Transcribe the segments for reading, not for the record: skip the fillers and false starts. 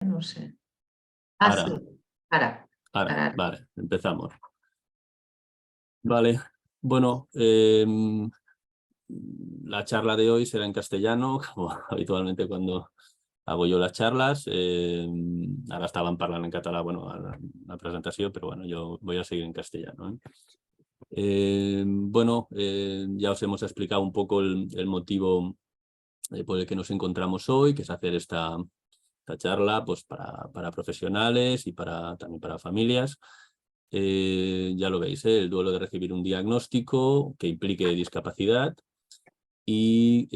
No sé. Ara. Sí. Ara. Ara. Vale, empezamos. Vale, bueno, la charla de hoy será en castellano, como habitualmente cuando hago yo las charlas. Ara estaven parlant en català, bueno, a la presentació, però bueno, yo voy a seguir en castellano. Bueno, ya os hemos explicado un poco el motivo por el que nos encontramos hoy, que es hacer esta charla pues para profesionales y también para familias. Ya lo veis, el duelo de recibir un diagnóstico que implique discapacidad, y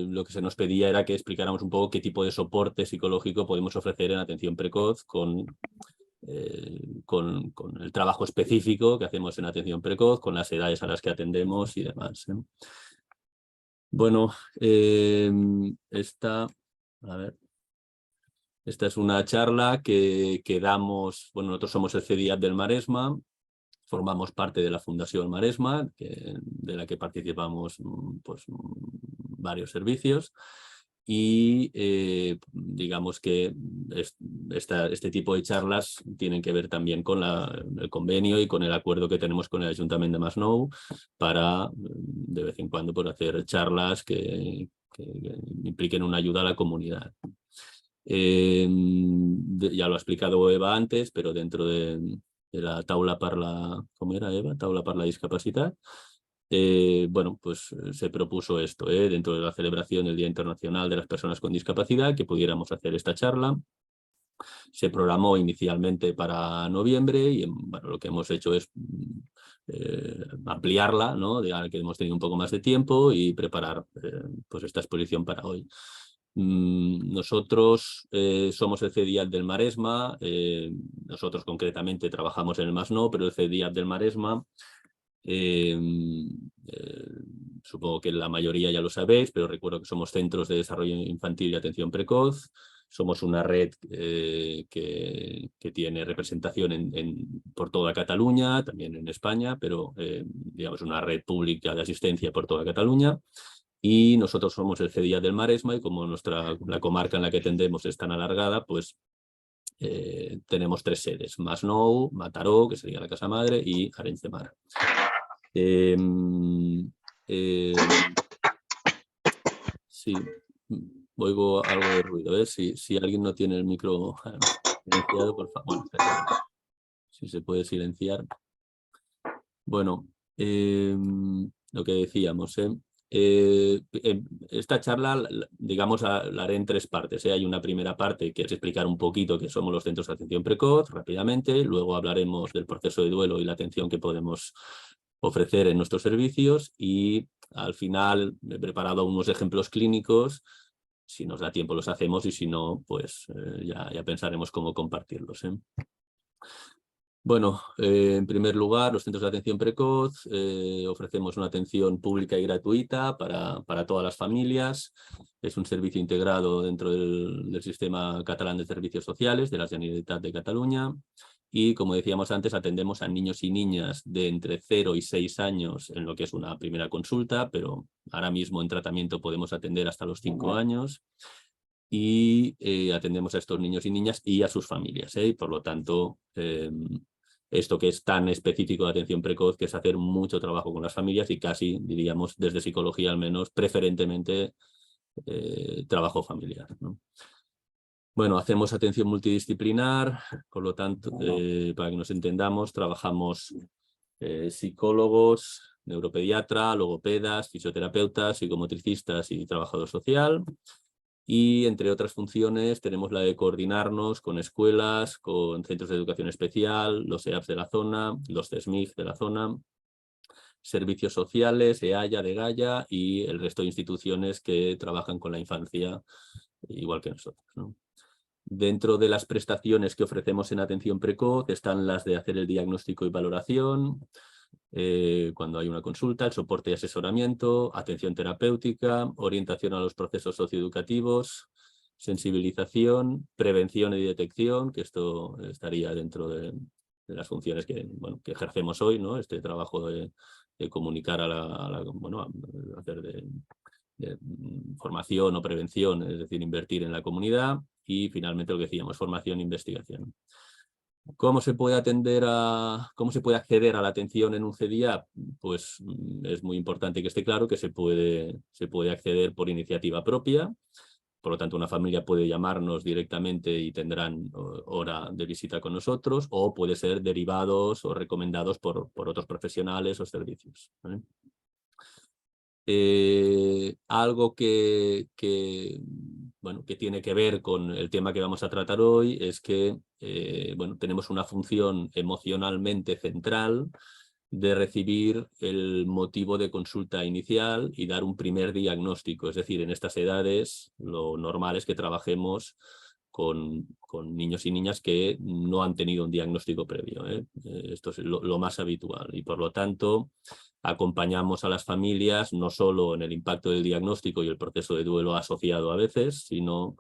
lo que se nos pedía era que explicáramos un poco qué tipo de soporte psicológico podemos ofrecer en atención precoz con el trabajo específico que hacemos en atención precoz, con las edades a las que atendemos y demás. Bueno, esta es una charla que damos. Bueno, nosotros somos el CDIAP del Maresma, formamos parte de la Fundación Maresma, de la que participamos pues, varios servicios, y digamos que este tipo de charlas tienen que ver también con el convenio y con el acuerdo que tenemos con el Ayuntamiento de Masnou para de vez en cuando por hacer charlas que impliquen una ayuda a la comunidad. Ya lo ha explicado Eva antes, pero dentro de la taula per la... ¿Cómo era, Eva? Taula per la discapacidad. Bueno, pues se propuso esto, dentro de la celebración del Día Internacional de las Personas con Discapacidad, que pudiéramos hacer esta charla. Se programó inicialmente para noviembre y bueno, lo que hemos hecho es ampliarla, ¿no? Ya que hemos tenido un poco más de tiempo, y preparar pues esta exposición para hoy. Nosotros somos el CDIAP del Maresma. Nosotros concretamente trabajamos en el Masnou, pero el CDIAP del Maresma, supongo que la mayoría ya lo sabéis, pero recuerdo que somos Centros de Desarrollo Infantil y Atención Precoz. Somos una red que tiene representación por toda Cataluña, también en España, pero digamos una red pública de asistencia por toda Cataluña. Y nosotros somos el CDIAP del Maresma, y como la comarca en la que atendemos es tan alargada, pues tenemos 3 sedes: Masnou, Mataró, que sería la casa madre, y Arenys de Mar. Sí, oigo algo de ruido. Si alguien no tiene el micro silenciado, por favor. Bueno, si se puede silenciar. Bueno, lo que decíamos, esta charla, digamos, la haré en 3 partes. Hay una primera parte que es explicar un poquito qué somos los centros de atención precoz, rápidamente. Luego hablaremos del proceso de duelo y la atención que podemos ofrecer en nuestros servicios, y al final he preparado unos ejemplos clínicos. Si nos da tiempo los hacemos, y si no, pues ya pensaremos cómo compartirlos. Bueno, en primer lugar, los centros de atención precoz ofrecemos una atención pública y gratuita para todas las familias. Es un servicio integrado dentro del Sistema Catalán de Servicios Sociales de la Generalitat de Cataluña, y como decíamos antes, atendemos a niños y niñas de entre 0 y 6 años en lo que es una primera consulta, pero ahora mismo en tratamiento podemos atender hasta los 5 años. Y atendemos a estos niños y niñas y a sus familias, y por lo tanto esto que es tan específico de atención precoz, que es hacer mucho trabajo con las familias, y casi, diríamos, desde psicología al menos, preferentemente trabajo familiar, ¿no? Bueno, hacemos atención multidisciplinar, por lo tanto, para que nos entendamos, trabajamos psicólogos, neuropediatra, logopedas, fisioterapeutas, psicomotricistas y trabajador social. Y entre otras funciones tenemos la de coordinarnos con escuelas, con centros de educación especial, los EAPs de la zona, los CESMIG de la zona, servicios sociales, EAYA, DEGAYA, y el resto de instituciones que trabajan con la infancia igual que nosotros, ¿no? Dentro de las prestaciones que ofrecemos en atención precoz están las de hacer el diagnóstico y valoración, cuando hay una consulta, el soporte y asesoramiento, atención terapéutica, orientación a los procesos socioeducativos, sensibilización, prevención y detección, que esto estaría dentro de las funciones que ejercemos hoy, ¿no? Este trabajo de comunicar hacer de formación o prevención, es decir, invertir en la comunidad, y finalmente lo que decíamos, formación e investigación. ¿Cómo se puede cómo se puede acceder a la atención en un CDIAP? Pues es muy importante que esté claro que se puede acceder por iniciativa propia. Por lo tanto, una familia puede llamarnos directamente y tendrán hora de visita con nosotros, o puede ser derivados o recomendados por otros profesionales o servicios, ¿vale? Algo bueno, que tiene que ver con el tema que vamos a tratar hoy es que bueno, tenemos una función emocionalmente central de recibir el motivo de consulta inicial y dar un primer diagnóstico. Es decir, en estas edades lo normal es que trabajemos con niños y niñas que no han tenido un diagnóstico previo, ¿eh? Esto es lo más habitual, y por lo tanto acompañamos a las familias no solo en el impacto del diagnóstico y el proceso de duelo asociado a veces, sino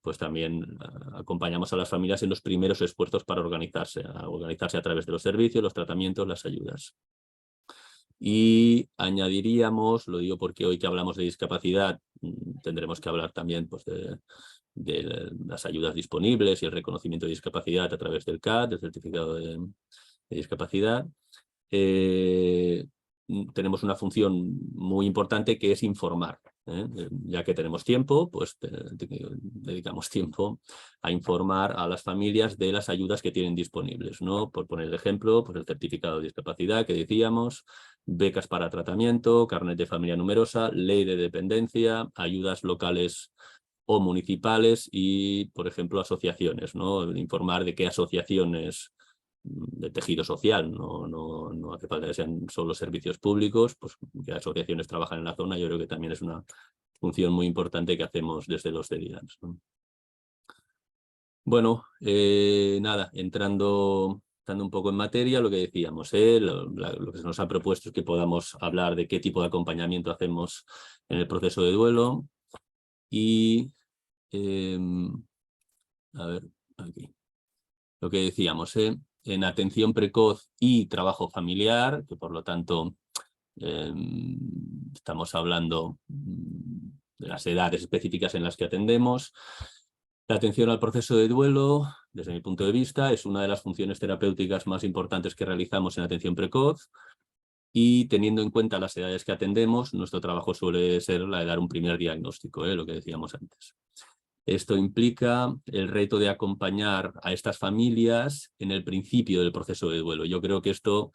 pues también acompañamos a las familias en los primeros esfuerzos para organizarse a través de los servicios, los tratamientos, las ayudas. Y añadiríamos, lo digo porque hoy que hablamos de discapacidad, tendremos que hablar también pues, de las ayudas disponibles y el reconocimiento de discapacidad a través del CAD, del certificado de discapacidad. Tenemos una función muy importante que es informar, ¿eh? Ya que tenemos tiempo, pues dedicamos tiempo a informar a las familias de las ayudas que tienen disponibles, ¿no? Por poner el ejemplo, pues el certificado de discapacidad que decíamos, becas para tratamiento, carnet de familia numerosa, ley de dependencia, ayudas locales o municipales y, por ejemplo, asociaciones, ¿no? Informar de qué asociaciones de tejido social, no hace falta que sean solo servicios públicos, pues que asociaciones trabajan en la zona, yo creo que también es una función muy importante que hacemos desde los CDIAPs, ¿no? Bueno, nada, entrando un poco en materia, lo que decíamos, lo que se nos ha propuesto es que podamos hablar de qué tipo de acompañamiento hacemos en el proceso de duelo y, a ver, aquí, lo que decíamos, en atención precoz y trabajo familiar, que por lo tanto estamos hablando de las edades específicas en las que atendemos. La atención al proceso de duelo, desde mi punto de vista, es una de las funciones terapéuticas más importantes que realizamos en atención precoz, y teniendo en cuenta las edades que atendemos, nuestro trabajo suele ser la de dar un primer diagnóstico, lo que decíamos antes. Esto implica el reto de acompañar a estas familias en el principio del proceso de duelo. Yo creo que esto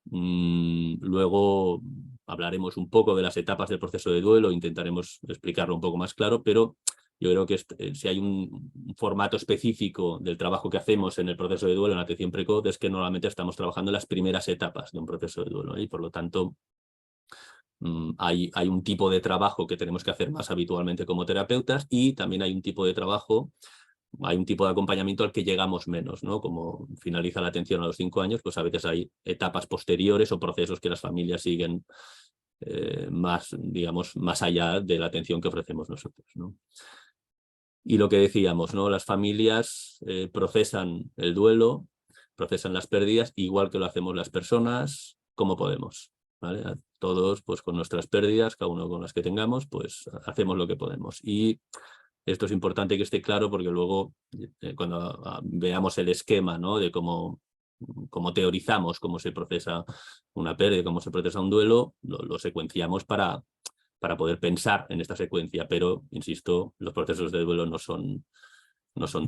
luego hablaremos un poco de las etapas del proceso de duelo, intentaremos explicarlo un poco más claro, pero yo creo que si hay un formato específico del trabajo que hacemos en el proceso de duelo en atención precoz, es que normalmente estamos trabajando en las primeras etapas de un proceso de duelo, y por lo tanto hay un tipo de trabajo que tenemos que hacer más habitualmente como terapeutas, y también hay un tipo de trabajo, hay un tipo de acompañamiento al que llegamos menos, ¿no? Como finaliza la atención a los 5 años, pues a veces hay etapas posteriores o procesos que las familias siguen más, digamos, más allá de la atención que ofrecemos nosotros, ¿no? Y lo que decíamos, ¿no? Las familias procesan el duelo, procesan las pérdidas, igual que lo hacemos las personas, como podemos, ¿vale? Todos, pues con nuestras pérdidas, cada uno con las que tengamos, pues hacemos lo que podemos. Y esto es importante que esté claro, porque luego cuando veamos el esquema, ¿no? De cómo teorizamos cómo se procesa una pérdida, cómo se procesa un duelo, lo secuenciamos para poder pensar en esta secuencia, pero, insisto, los procesos de duelo no son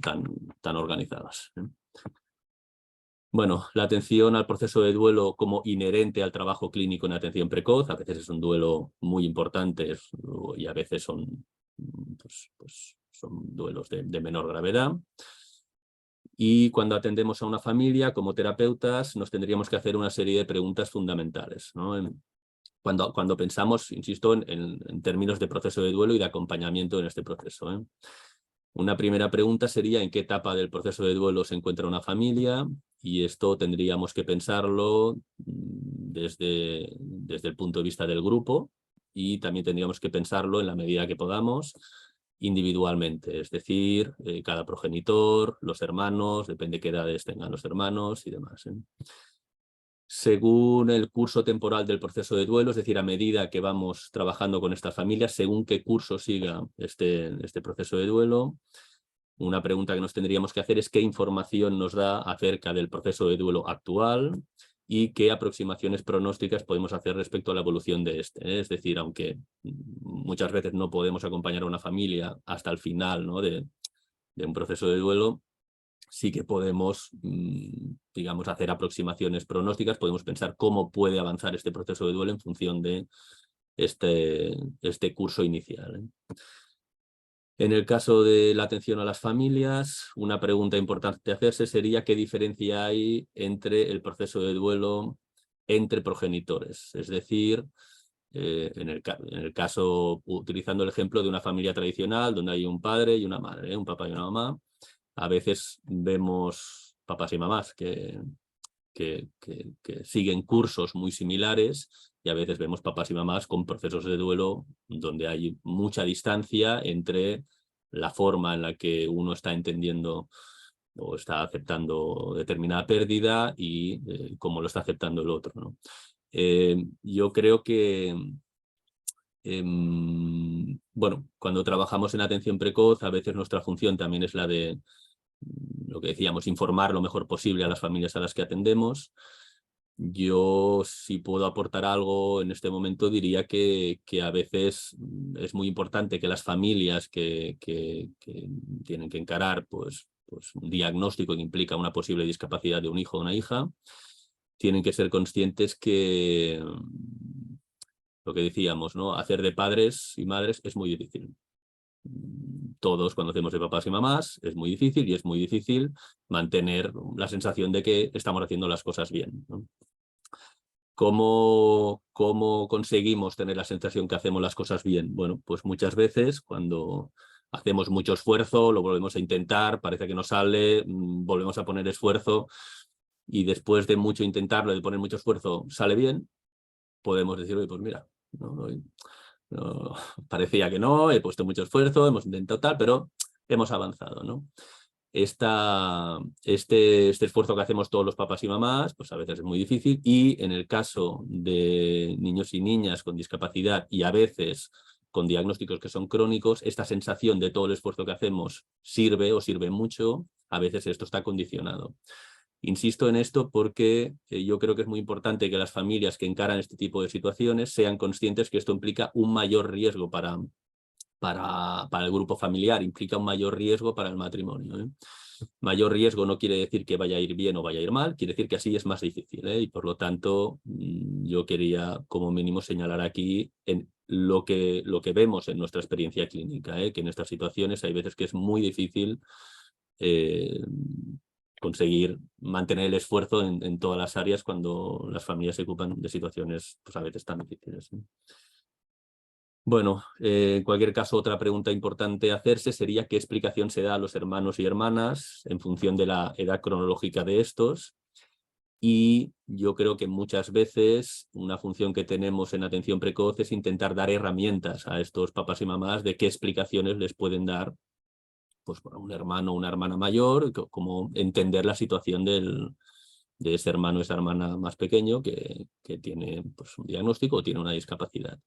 tan organizados, ¿eh? Bueno, la atención al proceso de duelo como inherente al trabajo clínico en atención precoz, a veces es un duelo muy importante y a veces son duelos de menor gravedad. Y cuando atendemos a una familia como terapeutas, nos tendríamos que hacer una serie de preguntas fundamentales, ¿no? Cuando pensamos, insisto, en términos de proceso de duelo y de acompañamiento en este proceso, ¿eh? Una primera pregunta sería en qué etapa del proceso de duelo se encuentra una familia, y esto tendríamos que pensarlo desde el punto de vista del grupo, y también tendríamos que pensarlo en la medida que podamos individualmente, es decir, cada progenitor, los hermanos, depende de qué edades tengan los hermanos y demás, ¿eh? según el curso temporal del proceso de duelo, es decir, a medida que vamos trabajando con estas familias, según qué curso siga este proceso de duelo. Una pregunta que nos tendríamos que hacer es qué información nos da acerca del proceso de duelo actual y qué aproximaciones pronósticas podemos hacer respecto a la evolución de este. Es decir, aunque muchas veces no podemos acompañar a una familia hasta el final, ¿no?, de un proceso de duelo, sí que podemos, digamos, hacer aproximaciones pronósticas, podemos pensar cómo puede avanzar este proceso de duelo en función de este curso inicial, ¿eh? En el caso de la atención a las familias, una pregunta importante a hacerse sería qué diferencia hay entre el proceso de duelo entre progenitores. Es decir, en el caso, utilizando el ejemplo de una familia tradicional donde hay un padre y una madre, un papá y una mamá, a veces vemos papás y mamás que siguen cursos muy similares y a veces vemos papás y mamás con procesos de duelo donde hay mucha distancia entre la forma en la que uno está entendiendo o está aceptando determinada pérdida y cómo lo está aceptando el otro, ¿no? Yo creo que bueno, cuando trabajamos en atención precoz, a veces nuestra función también es la de lo que decíamos, informar lo mejor posible a las familias a las que atendemos. Yo, si puedo aportar algo en este momento, diría que a veces es muy importante que las familias que tienen que encarar pues un diagnóstico que implica una posible discapacidad de un hijo o una hija, tienen que ser conscientes que lo que decíamos, ¿no?, hacer de padres y madres es muy difícil. Todos cuando hacemos de papás y mamás es muy difícil y es muy difícil mantener la sensación de que estamos haciendo las cosas bien, ¿no? ¿Cómo conseguimos tener la sensación que hacemos las cosas bien? Bueno, pues muchas veces cuando hacemos mucho esfuerzo, lo volvemos a intentar, parece que no sale, volvemos a poner esfuerzo y después de mucho intentarlo, de poner mucho esfuerzo, sale bien, podemos decir, oye, pues mira, no, parecía que no, he puesto mucho esfuerzo, hemos intentado tal, pero hemos avanzado, ¿no? Este esfuerzo que hacemos todos los papás y mamás, pues a veces es muy difícil y en el caso de niños y niñas con discapacidad y a veces con diagnósticos que son crónicos, esta sensación de todo el esfuerzo que hacemos sirve o sirve mucho, a veces esto está condicionado. Insisto en esto porque yo creo que es muy importante que las familias que encaran este tipo de situaciones sean conscientes que esto implica un mayor riesgo para el grupo familiar, implica un mayor riesgo para el matrimonio, ¿eh? Mayor riesgo no quiere decir que vaya a ir bien o vaya a ir mal, quiere decir que así es más difícil, ¿eh? Y por lo tanto yo quería como mínimo señalar aquí en lo que vemos en nuestra experiencia clínica, ¿eh? Que en estas situaciones hay veces que es muy difícil conseguir mantener el esfuerzo en todas las áreas cuando las familias se ocupan de situaciones pues a veces tan difíciles, ¿eh? Bueno, en cualquier caso, otra pregunta importante a hacerse sería qué explicación se da a los hermanos y hermanas en función de la edad cronológica de estos. Y yo creo que muchas veces una función que tenemos en atención precoz es intentar dar herramientas a estos papás y mamás de qué explicaciones les pueden dar pues, a un hermano o una hermana mayor, cómo entender la situación de ese hermano o esa hermana más pequeño que tiene pues, un diagnóstico o tiene una discapacidad.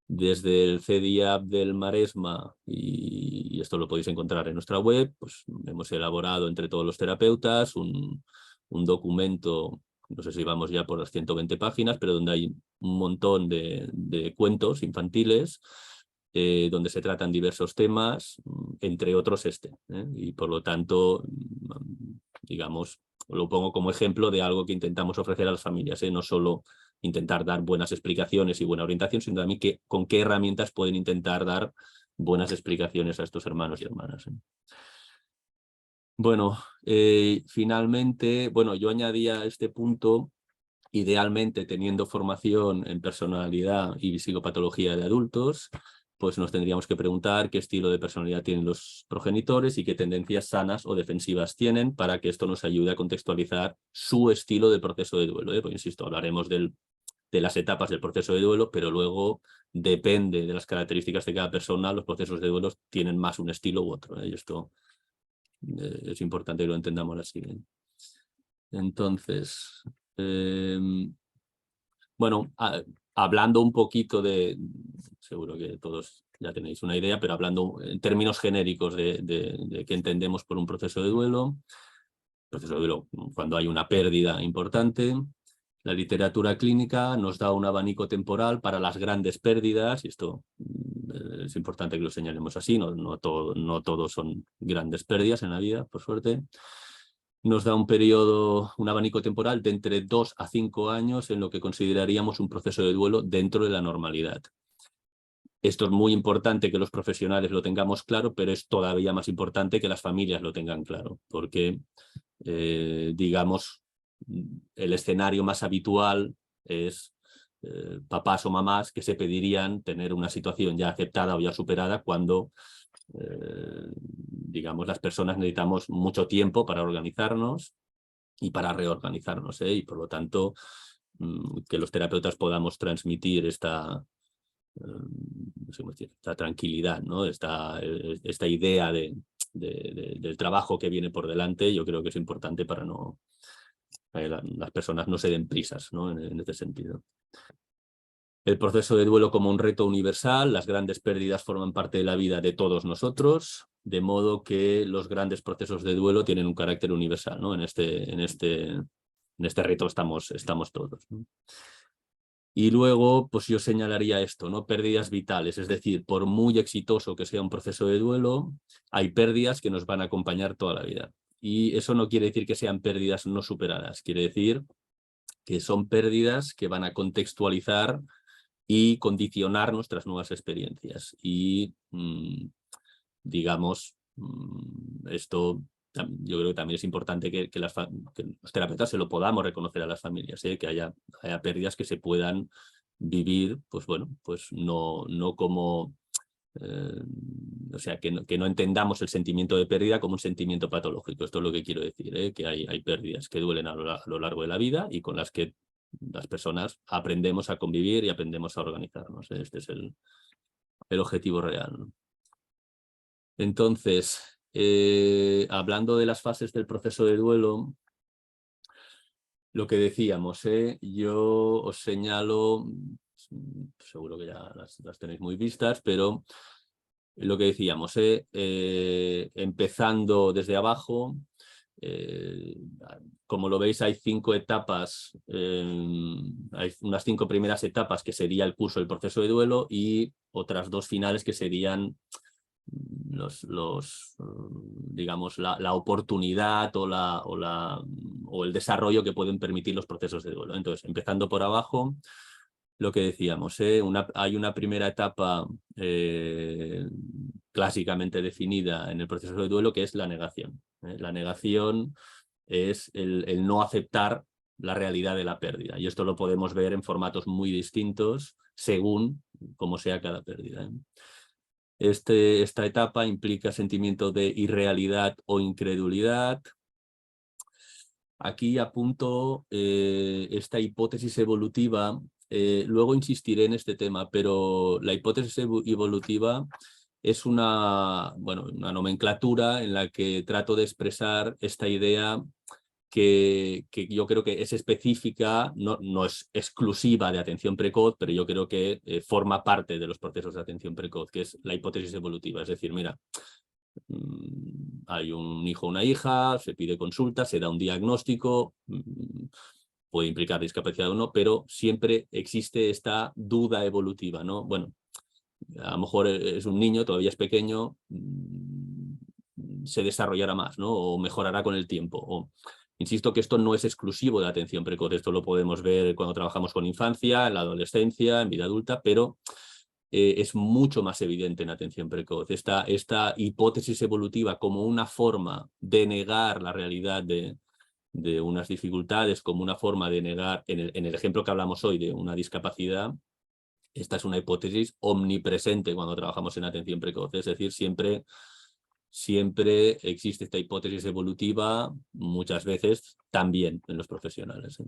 Desde el CDIAP del Maresma, y esto lo podéis encontrar en nuestra web, pues hemos elaborado entre todos los terapeutas un documento, no sé si vamos ya por las 120 páginas, pero donde hay un montón de cuentos infantiles donde se tratan diversos temas, entre otros este, ¿eh? Y por lo tanto, digamos, lo pongo como ejemplo de algo que intentamos ofrecer a las familias, ¿eh? No solo intentar dar buenas explicaciones y buena orientación, sino también con qué herramientas pueden intentar dar buenas explicaciones a estos hermanos y hermanas, ¿eh? Bueno, finalmente, bueno, yo añadía este punto, idealmente teniendo formación en personalidad y psicopatología de adultos, pues nos tendríamos que preguntar qué estilo de personalidad tienen los progenitores y qué tendencias sanas o defensivas tienen para que esto nos ayude a contextualizar su estilo de proceso de duelo, ¿eh? Pues insisto, hablaremos de las etapas del proceso de duelo, pero luego depende de las características de cada persona, los procesos de duelo tienen más un estilo u otro, ¿eh? Y esto es importante que lo entendamos así, ¿eh? Entonces, Bueno, hablando un poquito seguro que todos ya tenéis una idea, pero hablando en términos genéricos de qué entendemos por un proceso de duelo. Proceso de duelo cuando hay una pérdida importante. La literatura clínica nos da un abanico temporal para las grandes pérdidas, y esto es importante que lo señalemos así, no todo son grandes pérdidas en la vida, por suerte. Nos da un periodo, un abanico temporal de entre 2 a 5 años en lo que consideraríamos un proceso de duelo dentro de la normalidad. Esto es muy importante que los profesionales lo tengamos claro, pero es todavía más importante que las familias lo tengan claro, porque, digamos, el escenario más habitual es papás o mamás que se pedirían tener una situación ya aceptada o ya superada cuando, digamos, las personas necesitamos mucho tiempo para organizarnos y para reorganizarnos, y por lo tanto que los terapeutas podamos transmitir esta tranquilidad, ¿no? Esta idea del trabajo que viene por delante, yo creo que es importante para que las personas no se den prisas, ¿no? En este sentido. El proceso de duelo como un reto universal, las grandes pérdidas forman parte de la vida de todos nosotros, de modo que los grandes procesos de duelo tienen un carácter universal, ¿no? En este reto estamos todos, ¿no? Y luego, pues yo señalaría esto, ¿no? Pérdidas vitales, es decir, por muy exitoso que sea un proceso de duelo, hay pérdidas que nos van a acompañar toda la vida. Y eso no quiere decir que sean pérdidas no superadas, quiere decir que son pérdidas que van a contextualizar y condicionar nuestras nuevas experiencias. Y, digamos, esto yo creo que también es importante que los terapeutas se lo podamos reconocer a las familias, que haya pérdidas que se puedan vivir, pues bueno, pues no como... o sea, que no entendamos el sentimiento de pérdida como un sentimiento patológico. Esto es lo que quiero decir, que hay pérdidas que duelen a lo largo de la vida y con las que las personas aprendemos a convivir y aprendemos a organizarnos. Este es el objetivo real, ¿no? Entonces, hablando de las fases del proceso de duelo, lo que decíamos, yo os señalo, seguro que ya las tenéis muy vistas, pero lo que decíamos, empezando desde abajo, como lo veis, hay 5 etapas, hay unas 5 primeras etapas que sería el curso del proceso de duelo y otras 2 finales que serían digamos, la oportunidad o el desarrollo que pueden permitir los procesos de duelo. Entonces, empezando por abajo, lo que decíamos, hay una primera etapa clásicamente definida en el proceso de duelo, que es la negación. La negación es el no aceptar la realidad de la pérdida. Y esto lo podemos ver en formatos muy distintos según cómo sea cada pérdida. Esta etapa implica sentimiento de irrealidad o incredulidad. Aquí apunto esta hipótesis evolutiva. Luego insistiré en este tema, pero la hipótesis evolutiva es una nomenclatura en la que trato de expresar esta idea que yo creo que es específica, no es exclusiva de atención precoz, pero yo creo que forma parte de los procesos de atención precoz, que es la hipótesis evolutiva. Es decir, mira, hay un hijo o una hija, se pide consulta, se da un diagnóstico, puede implicar discapacidad o no, pero siempre existe esta duda evolutiva, ¿no? Bueno, a lo mejor es un niño, todavía es pequeño, se desarrollará más, ¿no? O mejorará con el tiempo. Insisto que esto no es exclusivo de la atención precoz, esto lo podemos ver cuando trabajamos con infancia, en la adolescencia, en vida adulta, pero es mucho más evidente en atención precoz. Esta hipótesis evolutiva como una forma de negar la realidad de unas dificultades, como una forma de negar, en el ejemplo que hablamos hoy de una discapacidad, esta es una hipótesis omnipresente cuando trabajamos en atención precoz, es decir, siempre existe esta hipótesis evolutiva, muchas veces también en los profesionales.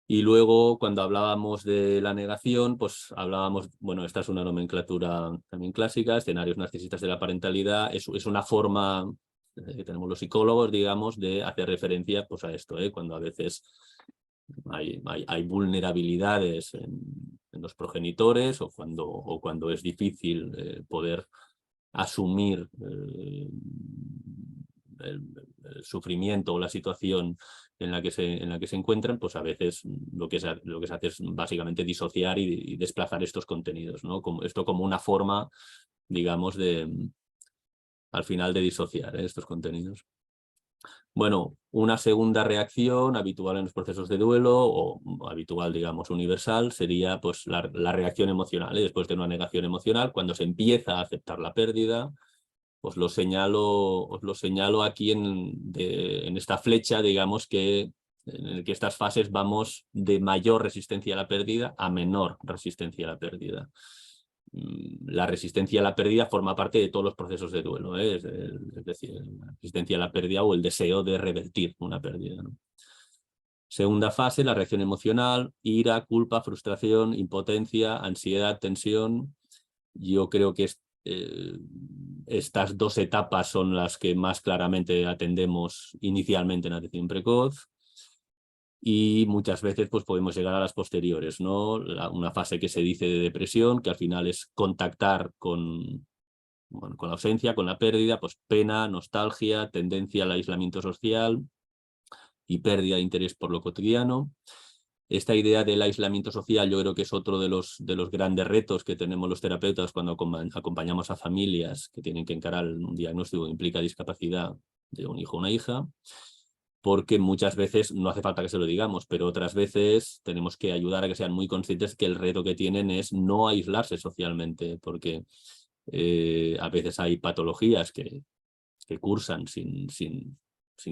Y luego, cuando hablábamos de la negación, pues hablábamos, bueno, esta es una nomenclatura también clásica, escenarios narcisistas de la parentalidad, es una forma que tenemos los psicólogos, digamos, de hacer referencia pues, a esto, cuando a veces hay vulnerabilidades en los progenitores o cuando es difícil poder asumir el sufrimiento o la situación en la que se encuentran, pues a veces lo que se hace es básicamente disociar y desplazar estos contenidos, ¿no? Esto como una forma, digamos, al final de disociar estos contenidos. Bueno, una segunda reacción habitual en los procesos de duelo, o habitual, digamos, universal, sería pues la reacción emocional. Después de una negación emocional, cuando se empieza a aceptar la pérdida, os lo señalo aquí en esta flecha, digamos, en el que estas fases vamos de mayor resistencia a la pérdida a menor resistencia a la pérdida. La resistencia a la pérdida forma parte de todos los procesos de duelo, es decir, la resistencia a la pérdida o el deseo de revertir una pérdida, ¿no? Segunda fase, la reacción emocional: ira, culpa, frustración, impotencia, ansiedad, tensión. Yo creo que estas dos etapas son las que más claramente atendemos inicialmente en atención precoz. Y muchas veces pues, podemos llegar a las posteriores, ¿no? Una fase que se dice de depresión, que al final es contactar con la ausencia, con la pérdida, pues pena, nostalgia, tendencia al aislamiento social y pérdida de interés por lo cotidiano. Esta idea del aislamiento social yo creo que es otro de los grandes retos que tenemos los terapeutas cuando acompañamos a familias que tienen que encarar un diagnóstico que implica discapacidad de un hijo o una hija, porque muchas veces no hace falta que se lo digamos, pero otras veces tenemos que ayudar a que sean muy conscientes que el reto que tienen es no aislarse socialmente, porque a veces hay patologías que cursan sin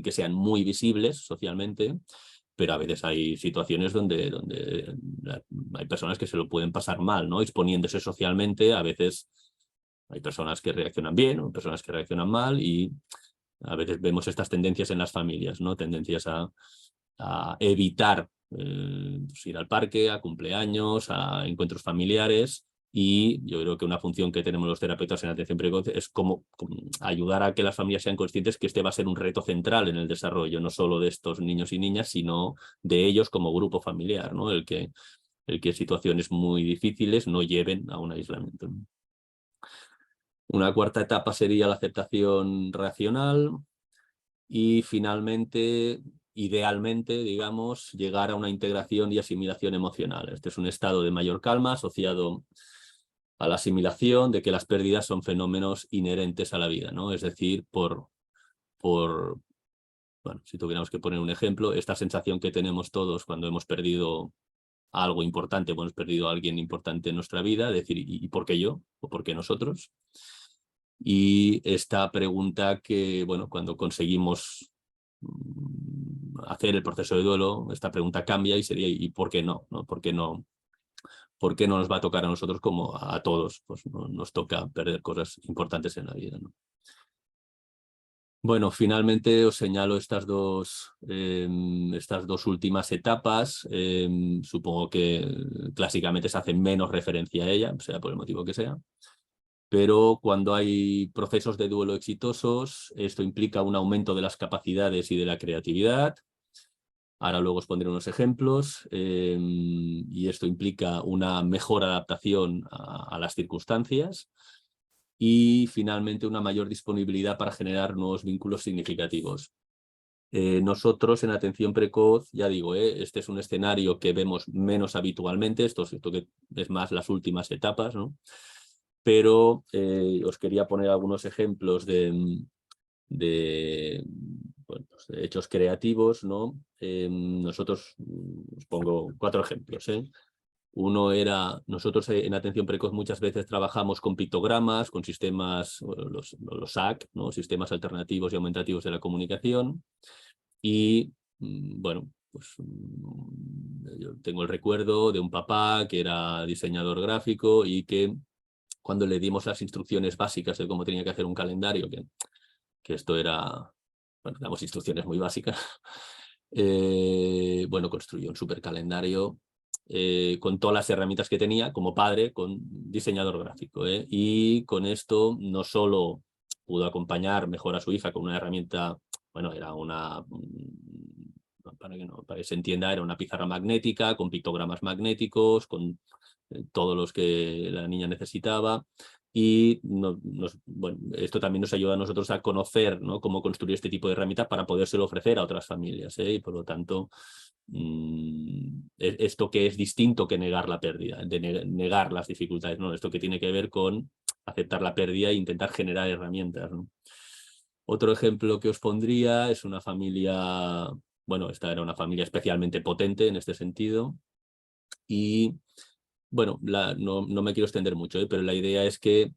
que sean muy visibles socialmente, pero a veces hay situaciones donde hay personas que se lo pueden pasar mal, ¿no? Exponiéndose socialmente. A veces hay personas que reaccionan bien o personas que reaccionan mal, y a veces vemos estas tendencias en las familias, ¿no? Tendencias a evitar pues ir al parque, a cumpleaños, a encuentros familiares. Y yo creo que una función que tenemos los terapeutas en atención precoz es como ayudar a que las familias sean conscientes que este va a ser un reto central en el desarrollo, no solo de estos niños y niñas, sino de ellos como grupo familiar, ¿no? El que situaciones muy difíciles no lleven a un aislamiento. Una cuarta etapa sería la aceptación racional y finalmente, idealmente, digamos, llegar a una integración y asimilación emocional. Este es un estado de mayor calma asociado a la asimilación de que las pérdidas son fenómenos inherentes a la vida, ¿no? Es decir, bueno, si tuviéramos que poner un ejemplo, esta sensación que tenemos todos cuando hemos perdido algo importante, hemos perdido a alguien importante en nuestra vida, decir, ¿y por qué yo? ¿O por qué nosotros? Y esta pregunta que, bueno, cuando conseguimos hacer el proceso de duelo, esta pregunta cambia y sería ¿y por qué no? ¿No? ¿Por qué no nos va a tocar a nosotros como a todos? Pues no, nos toca perder cosas importantes en la vida, ¿no? Bueno, finalmente os señalo estas dos últimas etapas. Supongo que clásicamente se hace menos referencia a ella, sea por el motivo que sea. Pero cuando hay procesos de duelo exitosos, esto implica un aumento de las capacidades y de la creatividad. Ahora luego os pondré unos ejemplos. Y esto implica una mejor adaptación a las circunstancias y finalmente una mayor disponibilidad para generar nuevos vínculos significativos. Nosotros en atención precoz, ya digo, este es un escenario que vemos menos habitualmente, esto que es más las últimas etapas, ¿no? Pero os quería poner algunos ejemplos de hechos creativos, ¿no? Nosotros, os pongo 4 ejemplos, ¿eh? Uno era, nosotros en atención precoz muchas veces trabajamos con pictogramas, con sistemas, los SAC, ¿no? Sistemas alternativos y aumentativos de la comunicación. Y bueno, pues yo tengo el recuerdo de un papá que era diseñador gráfico y que cuando le dimos las instrucciones básicas de cómo tenía que hacer un calendario, que esto era, bueno, damos instrucciones muy básicas, bueno, construyó un super calendario con todas las herramientas que tenía como padre, con diseñador gráfico, y con esto no solo pudo acompañar mejor a su hija con una herramienta, bueno, era para que se entienda, era una pizarra magnética con pictogramas magnéticos, con todos los que la niña necesitaba. Y bueno, esto también nos ayuda a nosotros a conocer, ¿no?, cómo construir este tipo de herramientas para podérselo ofrecer a otras familias, ¿eh? Y por lo tanto, esto que es distinto que negar la pérdida, de negar las dificultades, ¿no? Esto que tiene que ver con aceptar la pérdida e intentar generar herramientas, ¿no? Otro ejemplo que os pondría es una familia, bueno, esta era una familia especialmente potente en este sentido. Y bueno, no me quiero extender mucho, pero la idea es que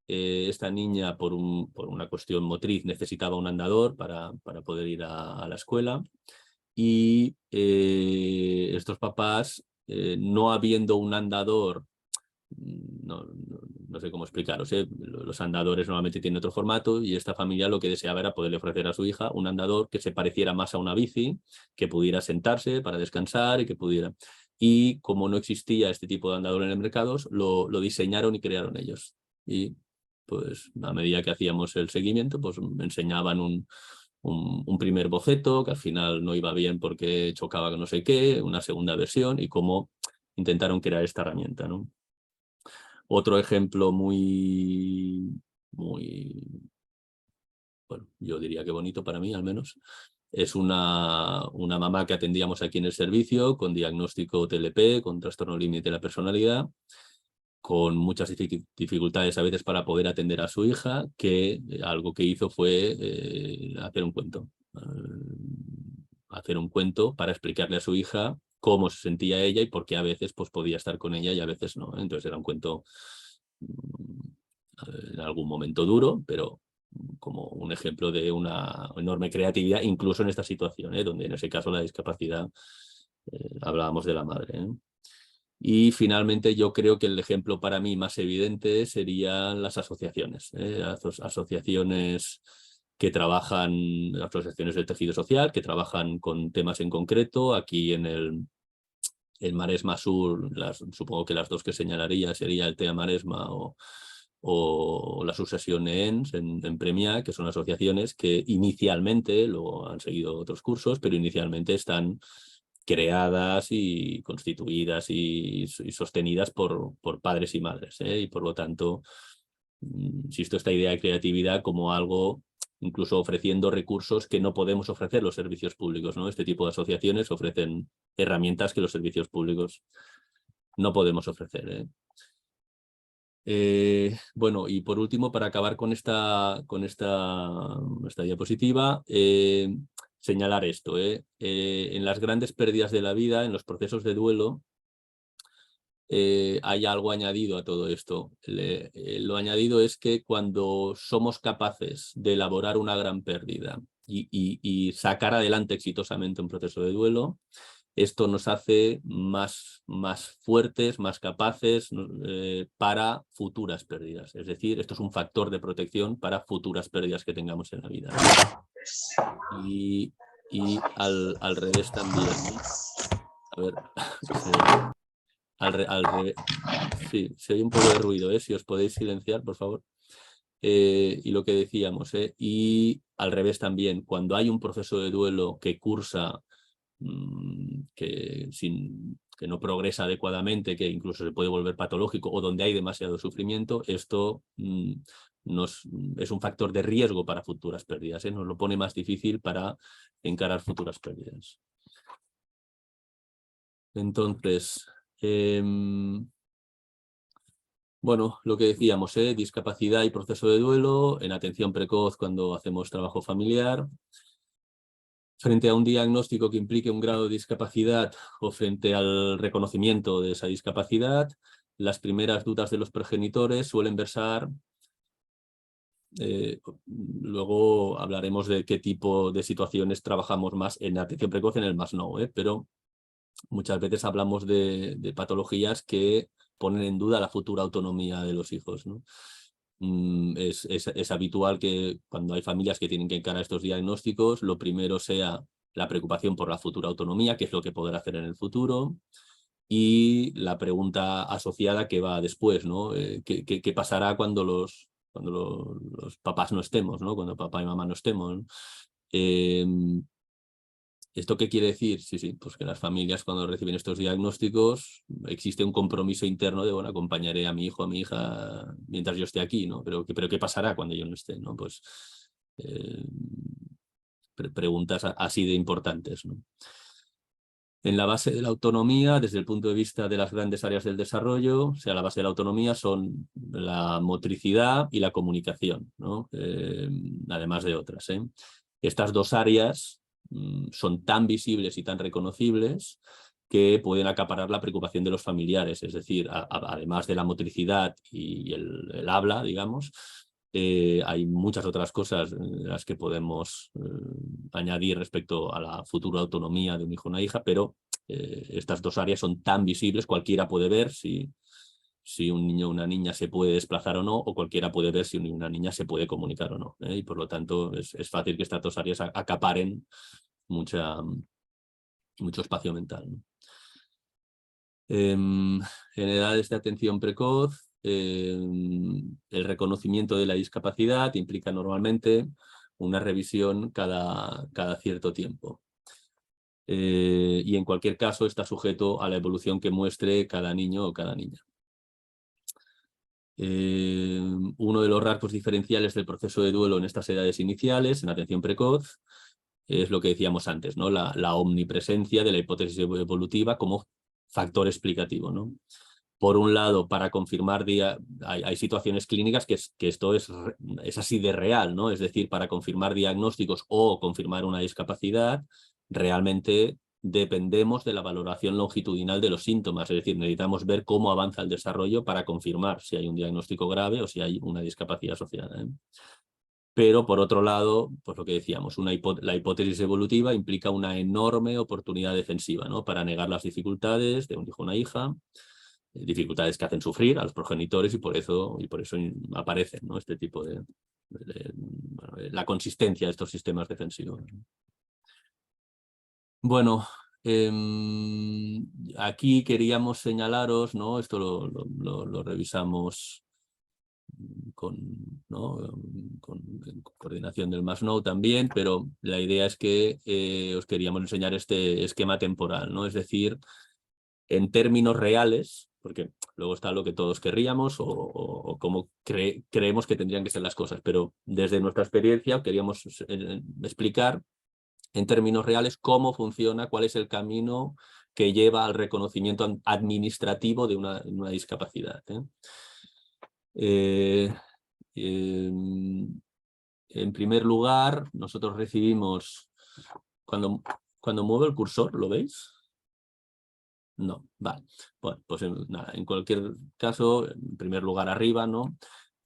esta niña, por una cuestión motriz, necesitaba un andador para poder ir a la escuela. Y estos papás, no habiendo un andador, no sé cómo explicaros, los andadores normalmente tienen otro formato, y esta familia lo que deseaba era poderle ofrecer a su hija un andador que se pareciera más a una bici, que pudiera sentarse para descansar y que pudiera... Y como no existía este tipo de andador en el mercado, lo diseñaron y crearon ellos. Y pues a medida que hacíamos el seguimiento, pues me enseñaban un primer boceto que al final no iba bien porque chocaba con no sé qué, una segunda versión, y cómo intentaron crear esta herramienta, ¿no? Otro ejemplo muy, bueno, yo diría que bonito para mí al menos, es una mamá que atendíamos aquí en el servicio con diagnóstico TLP, con trastorno límite de la personalidad, con muchas dificultades a veces para poder atender a su hija, que algo que hizo fue hacer un cuento. Hacer un cuento para explicarle a su hija cómo se sentía ella y por qué a veces pues, podía estar con ella y a veces no. Entonces era un cuento en algún momento duro, pero como un ejemplo de una enorme creatividad, incluso en esta situación, donde en ese caso la discapacidad, hablábamos de la madre. Y finalmente yo creo que el ejemplo para mí más evidente serían las asociaciones. Asociaciones que trabajan, asociaciones del tejido social, que trabajan con temas en concreto. Aquí en el Maresma Sur, supongo que las dos que señalaría sería el TEA Maresma o la Sucesión ENS en Premià, que son asociaciones que inicialmente, luego han seguido otros cursos, pero inicialmente están creadas y constituidas y sostenidas por padres y madres, y por lo tanto, insisto, esta idea de creatividad como algo, incluso ofreciendo recursos que no podemos ofrecer los servicios públicos, ¿no? Este tipo de asociaciones ofrecen herramientas que los servicios públicos no podemos ofrecer. Bueno, y por último, para acabar con esta diapositiva, señalar esto. En las grandes pérdidas de la vida, en los procesos de duelo, hay algo añadido a todo esto. Lo añadido es que cuando somos capaces de elaborar una gran pérdida y sacar adelante exitosamente un proceso de duelo, esto nos hace más fuertes, más capaces para futuras pérdidas. Es decir, esto es un factor de protección para futuras pérdidas que tengamos en la vida. Y al revés también. A ver, al revés. Sí, se oye un poco de ruido, si os podéis silenciar, por favor. Y lo que decíamos, y al revés también, cuando hay un proceso de duelo que cursa, que no progresa adecuadamente, que incluso se puede volver patológico o donde hay demasiado sufrimiento, esto es un factor de riesgo para futuras pérdidas, nos lo pone más difícil para encarar futuras pérdidas. Entonces, bueno, lo que decíamos, discapacidad y proceso de duelo, en atención precoz cuando hacemos trabajo familiar. Frente a un diagnóstico que implique un grado de discapacidad o frente al reconocimiento de esa discapacidad, las primeras dudas de los progenitores suelen versar, luego hablaremos de qué tipo de situaciones trabajamos más en atención precoz, en el más no, pero muchas veces hablamos de patologías que ponen en duda la futura autonomía de los hijos, ¿no? Es habitual que cuando hay familias que tienen que encarar estos diagnósticos, lo primero sea la preocupación por la futura autonomía, qué es lo que podrá hacer en el futuro, y la pregunta asociada que va después, ¿no? ¿Qué pasará cuando los cuando los papás no estemos, ¿no? Cuando papá y mamá no estemos, ¿no? ¿Esto qué quiere decir? Sí, sí, pues que las familias cuando reciben estos diagnósticos existe un compromiso interno de, bueno, acompañaré a mi hijo, a mi hija mientras yo esté aquí, ¿no? Pero ¿qué pasará cuando yo no esté, ¿no? Pues preguntas así de importantes, ¿no? En la base de la autonomía, desde el punto de vista de las grandes áreas del desarrollo, o sea, la base de la autonomía son la motricidad y la comunicación, ¿no? Además de otras, ¿eh? Estas dos áreas son tan visibles y tan reconocibles que pueden acaparar la preocupación de los familiares, es decir, además de la motricidad y el habla, digamos, hay muchas otras cosas en las que podemos añadir respecto a la futura autonomía de un hijo o una hija, pero estas dos áreas son tan visibles, cualquiera puede ver si un niño o una niña se puede desplazar o no, o cualquiera puede ver si una niña se puede comunicar o no. Y por lo tanto es fácil que estas dos áreas acaparen mucho espacio mental, ¿no? En edades de atención precoz, el reconocimiento de la discapacidad implica normalmente una revisión cada cierto tiempo. Y en cualquier caso está sujeto a la evolución que muestre cada niño o cada niña. Uno de los rasgos diferenciales del proceso de duelo en estas edades iniciales, en atención precoz, es lo que decíamos antes, ¿no? La omnipresencia de la hipótesis evolutiva como factor explicativo, ¿no? Por un lado, para confirmar, hay situaciones clínicas que esto es así de real, ¿no? Es decir, para confirmar diagnósticos o confirmar una discapacidad, realmente dependemos de la valoración longitudinal de los síntomas, es decir, necesitamos ver cómo avanza el desarrollo para confirmar si hay un diagnóstico grave o si hay una discapacidad asociada, ¿eh? Pero, por otro lado, pues lo que decíamos, la hipótesis evolutiva implica una enorme oportunidad defensiva, ¿no? Para negar las dificultades de un hijo o una hija, dificultades que hacen sufrir a los progenitores y por eso aparecen, ¿no? Este tipo bueno, la consistencia de estos sistemas defensivos. Bueno, aquí queríamos señalaros, ¿no? Esto lo revisamos con, ¿no? con coordinación del Masnou también, pero la idea es que os queríamos enseñar este esquema temporal, ¿no? Es decir, en términos reales, porque luego está lo que todos querríamos o cómo creemos que tendrían que ser las cosas, pero desde nuestra experiencia queríamos explicar en términos reales cómo funciona, cuál es el camino que lleva al reconocimiento administrativo de una discapacidad, ¿eh? En primer lugar, nosotros recibimos, cuando muevo el cursor, ¿lo veis? No, vale. Bueno, pues nada, en cualquier caso, en primer lugar arriba, ¿no?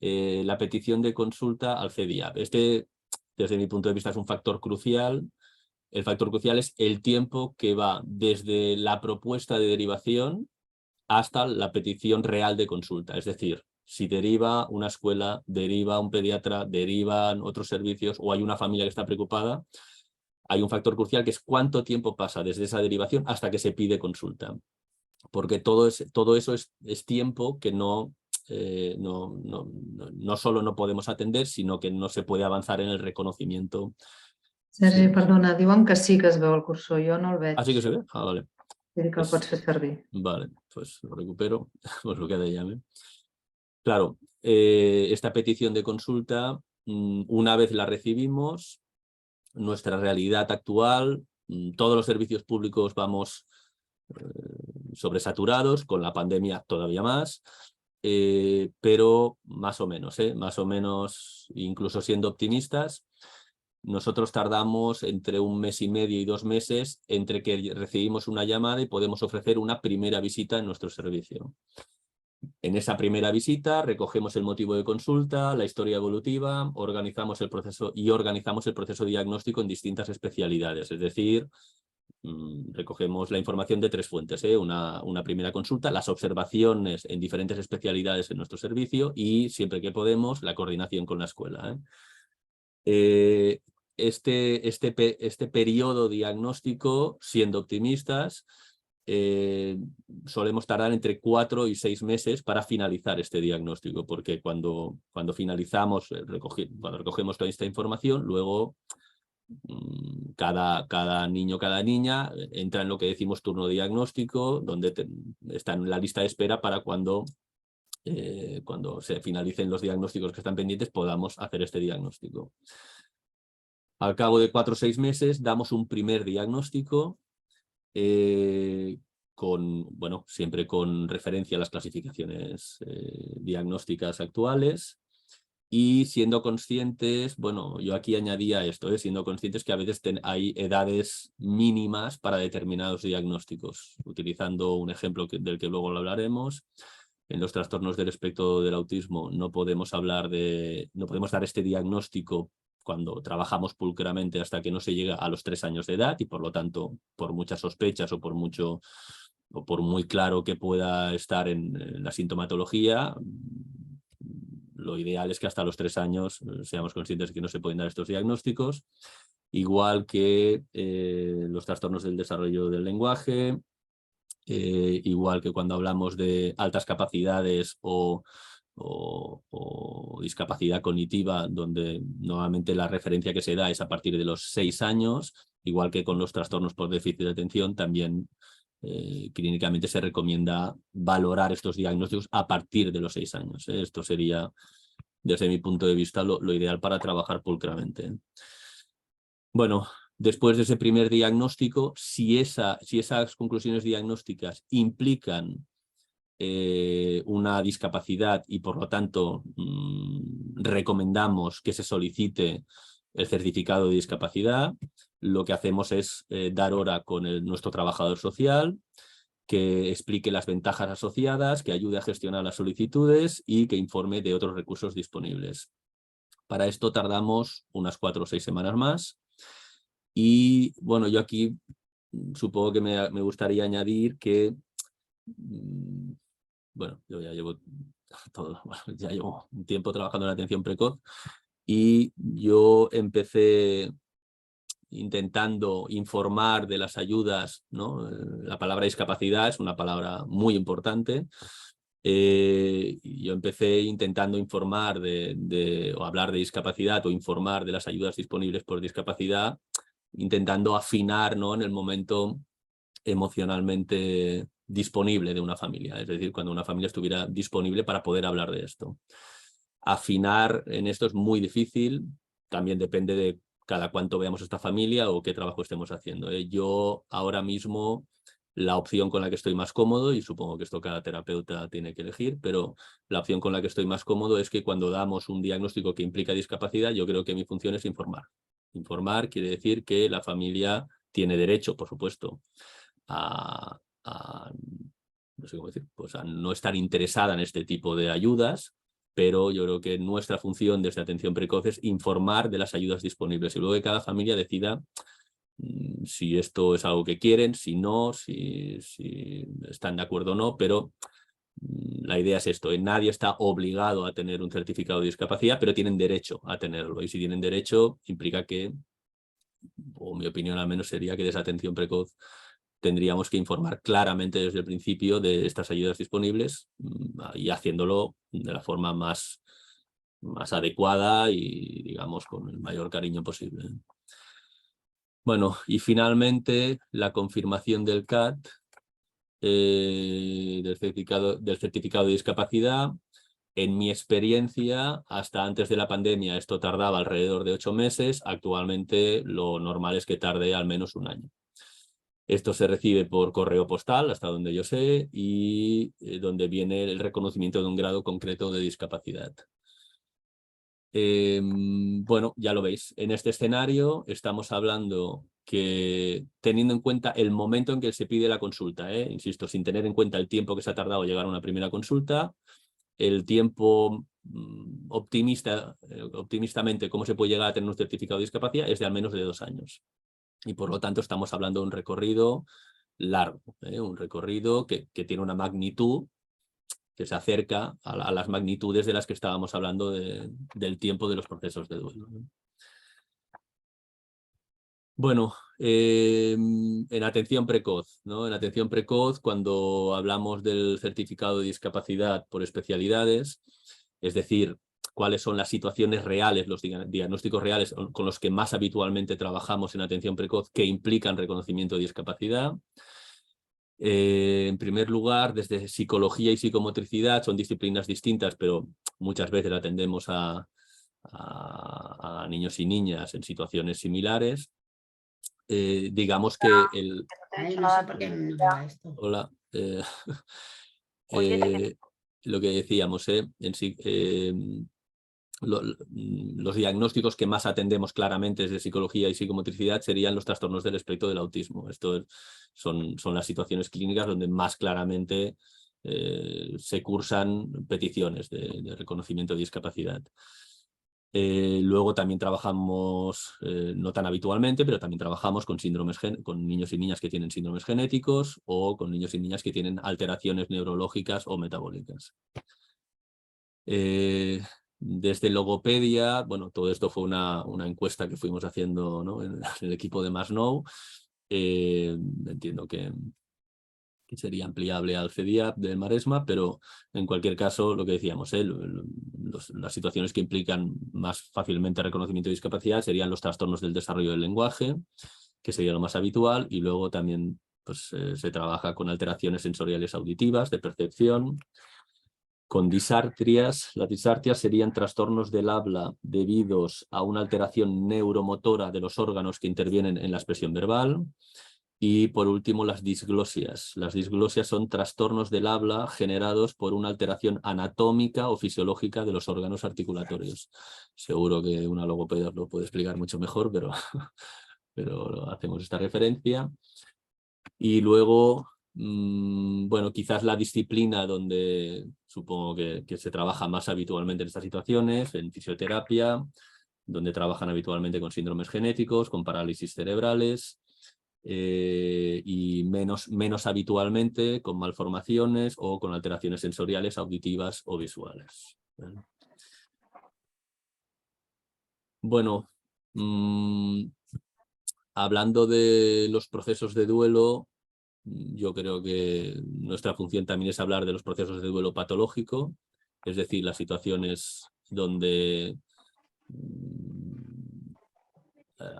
La petición de consulta al CEDIAP. Este, desde mi punto de vista, es un factor crucial. El factor crucial es el tiempo que va desde la propuesta de derivación hasta la petición real de consulta. Es decir, si deriva una escuela, deriva un pediatra, derivan otros servicios o hay una familia que está preocupada, hay un factor crucial que es cuánto tiempo pasa desde esa derivación hasta que se pide consulta. Porque todo eso es tiempo que no solo no podemos atender, sino que no se puede avanzar en el reconocimiento. Sergi, perdona, diuen que sí que es veu el cursor, jo no el veig. ¿Así que se ve? Ah, vale. Vull dir que el pots fer servir. Vale, pues lo recupero, pues lo que de llame. Claro, esta petición de consulta, una vez la recibimos, nuestra realidad actual, todos los servicios públicos vamos sobresaturados, con la pandemia todavía más, pero más o menos, incluso siendo optimistas, nosotros tardamos entre 1 mes y medio y 2 meses entre que recibimos una llamada y podemos ofrecer una primera visita en nuestro servicio. En esa primera visita recogemos el motivo de consulta, la historia evolutiva, organizamos el proceso diagnóstico en distintas especialidades, es decir, recogemos la información de 3 fuentes, una primera consulta, las observaciones en diferentes especialidades en nuestro servicio y, siempre que podemos, la coordinación con la escuela. Este periodo diagnóstico, siendo optimistas, solemos tardar entre 4 y 6 meses para finalizar este diagnóstico, porque cuando finalizamos, cuando recogemos toda esta información, luego cada niño, cada niña entra en lo que decimos turno diagnóstico, donde está en la lista de espera para cuando se finalicen los diagnósticos que están pendientes, podamos hacer este diagnóstico. Al cabo de 4 o 6 meses damos un primer diagnóstico siempre con referencia a las clasificaciones diagnósticas actuales y siendo conscientes, yo aquí añadía esto, siendo conscientes que a veces hay edades mínimas para determinados diagnósticos. Utilizando un ejemplo del que luego lo hablaremos, en los trastornos del espectro del autismo no podemos dar este diagnóstico cuando trabajamos pulcramente hasta que no se llega a los 3 años de edad, y por lo tanto, por muchas sospechas o por muy claro que pueda estar en la sintomatología, lo ideal es que hasta los 3 años seamos conscientes de que no se pueden dar estos diagnósticos, igual que los trastornos del desarrollo del lenguaje, igual que cuando hablamos de altas capacidades o discapacidad cognitiva, donde normalmente la referencia que se da es a partir de los 6 años, igual que con los trastornos por déficit de atención, también clínicamente se recomienda valorar estos diagnósticos a partir de los 6 años. Esto sería, desde mi punto de vista, lo ideal para trabajar pulcramente. Bueno, después de ese primer diagnóstico, si esas conclusiones diagnósticas implican una discapacidad y por lo tanto recomendamos que se solicite el certificado de discapacidad, lo que hacemos es dar hora con nuestro trabajador social, que explique las ventajas asociadas, que ayude a gestionar las solicitudes y que informe de otros recursos disponibles. Para esto tardamos unas 4 o 6 semanas más. Y bueno, yo aquí supongo que me gustaría añadir que yo ya llevo un tiempo trabajando en atención precoz y yo empecé intentando informar de las ayudas, ¿no? La palabra discapacidad es una palabra muy importante. Yo empecé intentando informar o hablar de discapacidad o informar de las ayudas disponibles por discapacidad, intentando afinar, ¿no?, en el momento emocionalmente disponible de una familia, es decir, cuando una familia estuviera disponible para poder hablar de esto. Afinar en esto es muy difícil, también depende de cada cuánto veamos esta familia o qué trabajo estemos haciendo. Yo ahora mismo la opción con la que estoy más cómodo, y supongo que esto cada terapeuta tiene que elegir, pero la opción con la que estoy más cómodo es que cuando damos un diagnóstico que implica discapacidad, yo creo que mi función es informar. Informar quiere decir que la familia tiene derecho, por supuesto, a no sé cómo decir, pues a no estar interesada en este tipo de ayudas, pero yo creo que nuestra función desde atención precoz es informar de las ayudas disponibles y luego que cada familia decida si esto es algo que quieren, si no, si están de acuerdo o no, pero la idea es esto, nadie está obligado a tener un certificado de discapacidad, pero tienen derecho a tenerlo, y si tienen derecho implica que, o mi opinión al menos sería que desde atención precoz tendríamos que informar claramente desde el principio de estas ayudas disponibles y haciéndolo de la forma más adecuada y, digamos, con el mayor cariño posible. Bueno, y finalmente la confirmación del CAT, del certificado de discapacidad. En mi experiencia, hasta antes de la pandemia, esto tardaba alrededor de 8 meses. Actualmente lo normal es que tarde al menos 1 año. Esto se recibe por correo postal, hasta donde yo sé, y donde viene el reconocimiento de un grado concreto de discapacidad. Bueno, ya lo veis, en este escenario estamos hablando que, teniendo en cuenta el momento en que se pide la consulta, insisto, sin tener en cuenta el tiempo que se ha tardado llegar a una primera consulta, el tiempo optimistamente cómo se puede llegar a tener un certificado de discapacidad es de al menos de 2 años. Y por lo tanto estamos hablando de un recorrido largo, un recorrido que tiene una magnitud que se acerca a las magnitudes de las que estábamos hablando del tiempo de los procesos de duelo. Bueno, En atención precoz, ¿no? En atención precoz, cuando hablamos del certificado de discapacidad por especialidades, es decir, cuáles son las situaciones reales, los diagnósticos reales con los que más habitualmente trabajamos en atención precoz que implican reconocimiento de discapacidad. En primer lugar, desde psicología y psicomotricidad, son disciplinas distintas, pero muchas veces atendemos a niños y niñas en situaciones similares. Digamos que el... Ay, no sé por qué no va esto. Hola. Lo que decíamos, los diagnósticos que más atendemos claramente desde psicología y psicomotricidad serían los trastornos del espectro del autismo. Son las situaciones clínicas donde más claramente se cursan peticiones de reconocimiento de discapacidad. Luego también trabajamos, no tan habitualmente, pero también trabajamos con niños y niñas que tienen síndromes genéticos o con niños y niñas que tienen alteraciones neurológicas o metabólicas. Desde logopedia, bueno, todo esto fue una encuesta que fuimos haciendo, ¿no? en el equipo de Masnou. Entiendo que sería ampliable al CEDIAP del Maresma, pero en cualquier caso, lo que decíamos, las situaciones que implican más fácilmente reconocimiento de discapacidad serían los trastornos del desarrollo del lenguaje, que sería lo más habitual, y luego también pues, se trabaja con alteraciones sensoriales auditivas, de percepción, con disartrias. Las disartrias serían trastornos del habla debidos a una alteración neuromotora de los órganos que intervienen en la expresión verbal. Y por último, las disglosias. Las disglosias son trastornos del habla generados por una alteración anatómica o fisiológica de los órganos articulatorios. Seguro que una logopeda lo puede explicar mucho mejor, pero hacemos esta referencia. Y luego, bueno, quizás la disciplina donde supongo que se trabaja más habitualmente en estas situaciones, en fisioterapia, donde trabajan habitualmente con síndromes genéticos, con parálisis cerebrales, y menos habitualmente con malformaciones o con alteraciones sensoriales, auditivas o visuales. ¿Vale? Bueno, hablando de los procesos de duelo, yo creo que nuestra función también es hablar de los procesos de duelo patológico, es decir, las situaciones donde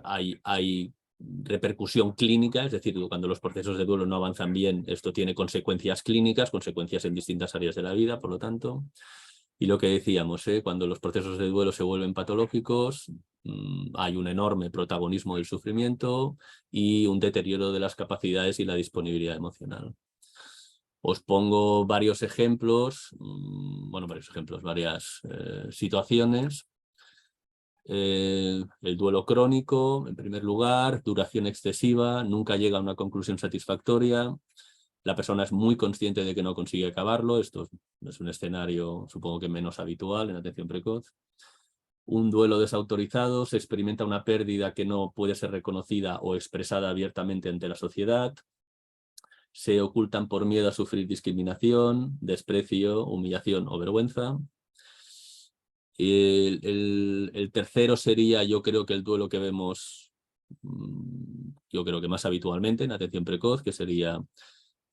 hay repercusión clínica, es decir, cuando los procesos de duelo no avanzan bien, esto tiene consecuencias clínicas, consecuencias en distintas áreas de la vida, por lo tanto. Y lo que decíamos, cuando los procesos de duelo se vuelven patológicos, hay un enorme protagonismo del sufrimiento y un deterioro de las capacidades y la disponibilidad emocional. Os pongo varios ejemplos, varias situaciones. El duelo crónico, en primer lugar, duración excesiva, nunca llega a una conclusión satisfactoria, la persona es muy consciente de que no consigue acabarlo, esto es un escenario supongo que menos habitual en atención precoz. Un duelo desautorizado, se experimenta una pérdida que no puede ser reconocida o expresada abiertamente ante la sociedad, se ocultan por miedo a sufrir discriminación, desprecio, humillación o vergüenza. El tercero sería, yo creo que el duelo que vemos, yo creo que más habitualmente en atención precoz, que sería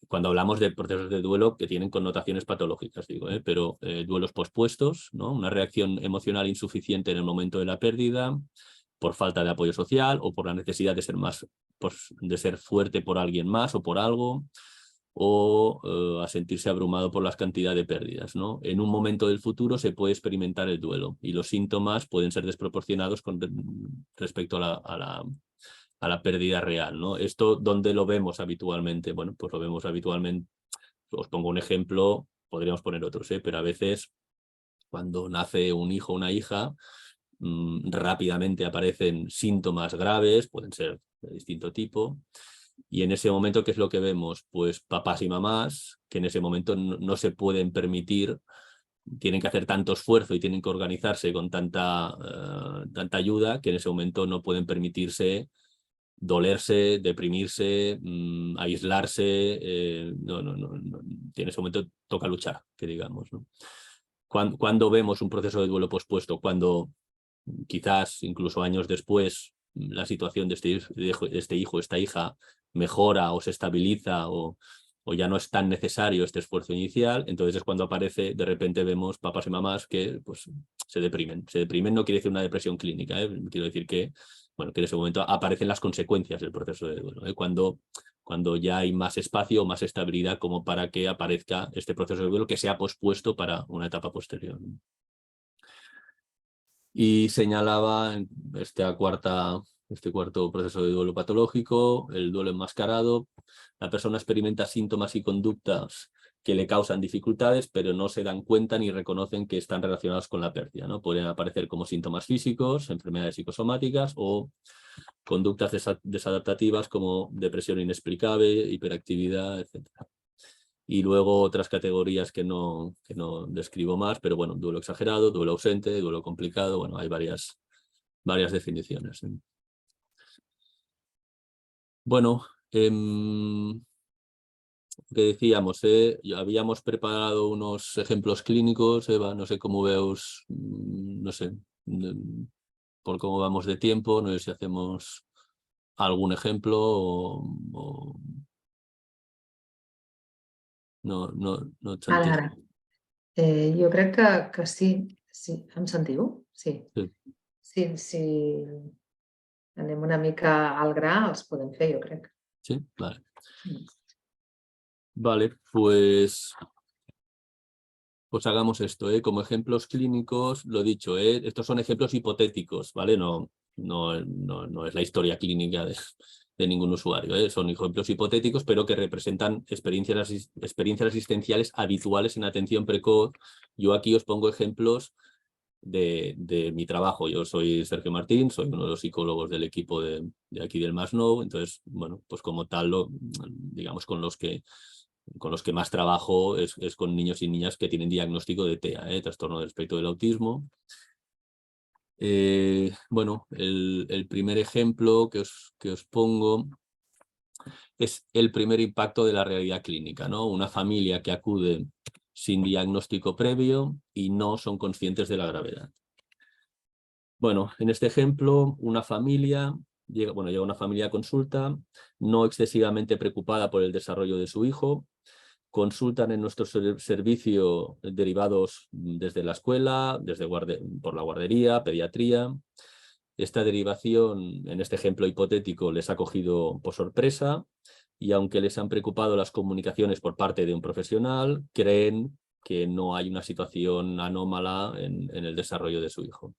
cuando hablamos de procesos de duelo que tienen connotaciones patológicas, digo, pero duelos pospuestos, ¿no? Una reacción emocional insuficiente en el momento de la pérdida, por falta de apoyo social o por la necesidad de ser fuerte por alguien más o por algo, o a sentirse abrumado por las cantidades de pérdidas, ¿no? En un momento del futuro se puede experimentar el duelo y los síntomas pueden ser desproporcionados con respecto a la pérdida real, ¿no? ¿Esto dónde lo vemos habitualmente? Bueno, pues lo vemos habitualmente, os pongo un ejemplo, podríamos poner otros, pero a veces cuando nace un hijo o una hija, rápidamente aparecen síntomas graves, pueden ser de distinto tipo, y en ese momento, ¿qué es lo que vemos? Pues papás y mamás que en ese momento no se pueden permitir, tienen que hacer tanto esfuerzo y tienen que organizarse con tanta ayuda que en ese momento no pueden permitirse dolerse, deprimirse, aislarse, en ese momento toca luchar, que digamos, ¿no? Cuando vemos un proceso de duelo pospuesto, cuando quizás incluso años después la situación de este hijo, esta hija mejora o se estabiliza o ya no es tan necesario este esfuerzo inicial, entonces es cuando aparece, de repente vemos papás y mamás que pues, se deprimen. Se deprimen no quiere decir una depresión clínica, quiero decir que, bueno, que en ese momento aparecen las consecuencias del proceso de duelo, cuando ya hay más espacio, más estabilidad como para que aparezca este proceso de duelo que sea pospuesto para una etapa posterior. Y señalaba este cuarto proceso de duelo patológico, el duelo enmascarado. La persona experimenta síntomas y conductas que le causan dificultades, pero no se dan cuenta ni reconocen que están relacionados con la pérdida, ¿no? Pueden aparecer como síntomas físicos, enfermedades psicosomáticas o conductas desadaptativas como depresión inexplicable, hiperactividad, etc. Y luego otras categorías que no describo más, pero bueno, duelo exagerado, duelo ausente, duelo complicado, bueno, hay varias definiciones. Bueno, que decíamos, habíamos preparado unos ejemplos clínicos, Eva, no sé cómo veos, no sé, por cómo vamos de tiempo, no sé si hacemos algún ejemplo o... No, Santi. Ara, jo crec que sí. Sí. Em sentiu? Sí. Sí. Si anem una mica al gra, els podem fer, jo crec. Sí, vale. Vale, pues hagamos esto, como ejemplos clínicos, lo dicho, estos son ejemplos hipotéticos, ¿vale? No es la historia clínica de ningún usuario, son ejemplos hipotéticos, pero que representan experiencias asistenciales habituales en atención precoz. Yo aquí os pongo ejemplos de mi trabajo. Yo soy Sergio Martín, soy uno de los psicólogos del equipo de aquí del Masnou, entonces, bueno, pues como tal, digamos, con los que más trabajo es con niños y niñas que tienen diagnóstico de TEA, trastorno del espectro del autismo. Bueno, el primer ejemplo que os pongo es el primer impacto de la realidad clínica, ¿no? Una familia que acude sin diagnóstico previo y no son conscientes de la gravedad. Bueno, en este ejemplo, una familia, llega una familia a consulta, no excesivamente preocupada por el desarrollo de su hijo. Consultan en nuestro servicio derivados desde la escuela, por la guardería, pediatría. Esta derivación, en este ejemplo hipotético, les ha cogido por sorpresa y aunque les han preocupado las comunicaciones por parte de un profesional, creen que no hay una situación anómala en el desarrollo de su hijo.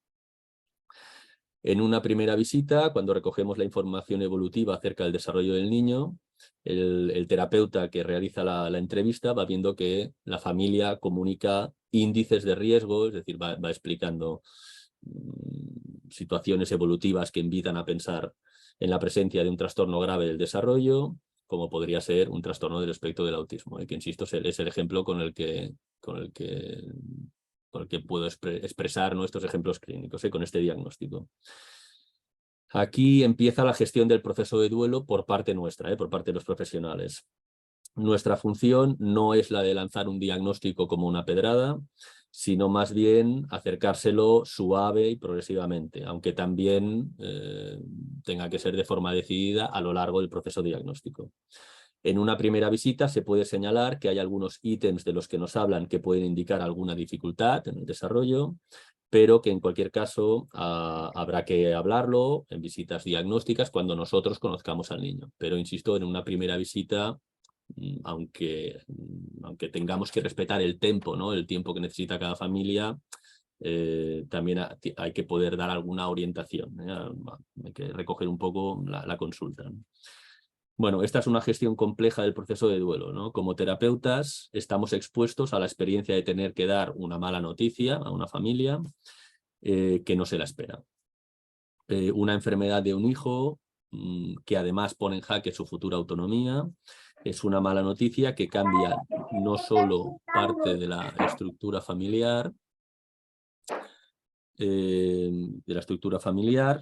En una primera visita, cuando recogemos la información evolutiva acerca del desarrollo del niño, el terapeuta que realiza la entrevista va viendo que la familia comunica índices de riesgo, es decir, va explicando situaciones evolutivas que invitan a pensar en la presencia de un trastorno grave del desarrollo, como podría ser un trastorno del espectro del autismo, que insisto, es el ejemplo con el que puedo expresar nuestros ejemplos clínicos, con este diagnóstico. Aquí empieza la gestión del proceso de duelo por parte nuestra, por parte de los profesionales. Nuestra función no es la de lanzar un diagnóstico como una pedrada, sino más bien acercárselo suave y progresivamente, aunque también tenga que ser de forma decidida a lo largo del proceso diagnóstico. En una primera visita se puede señalar que hay algunos ítems de los que nos hablan que pueden indicar alguna dificultad en el desarrollo, pero que en cualquier caso habrá que hablarlo en visitas diagnósticas cuando nosotros conozcamos al niño. Pero insisto, en una primera visita, aunque tengamos que respetar el tiempo, ¿no? El tiempo que necesita cada familia, también hay que poder dar alguna orientación, hay que recoger un poco la consulta, ¿no? Bueno, esta es una gestión compleja del proceso de duelo, ¿no? Como terapeutas estamos expuestos a la experiencia de tener que dar una mala noticia a una familia que no se la espera. Una enfermedad de un hijo que además pone en jaque su futura autonomía. Es una mala noticia que cambia no solo parte de la estructura familiar,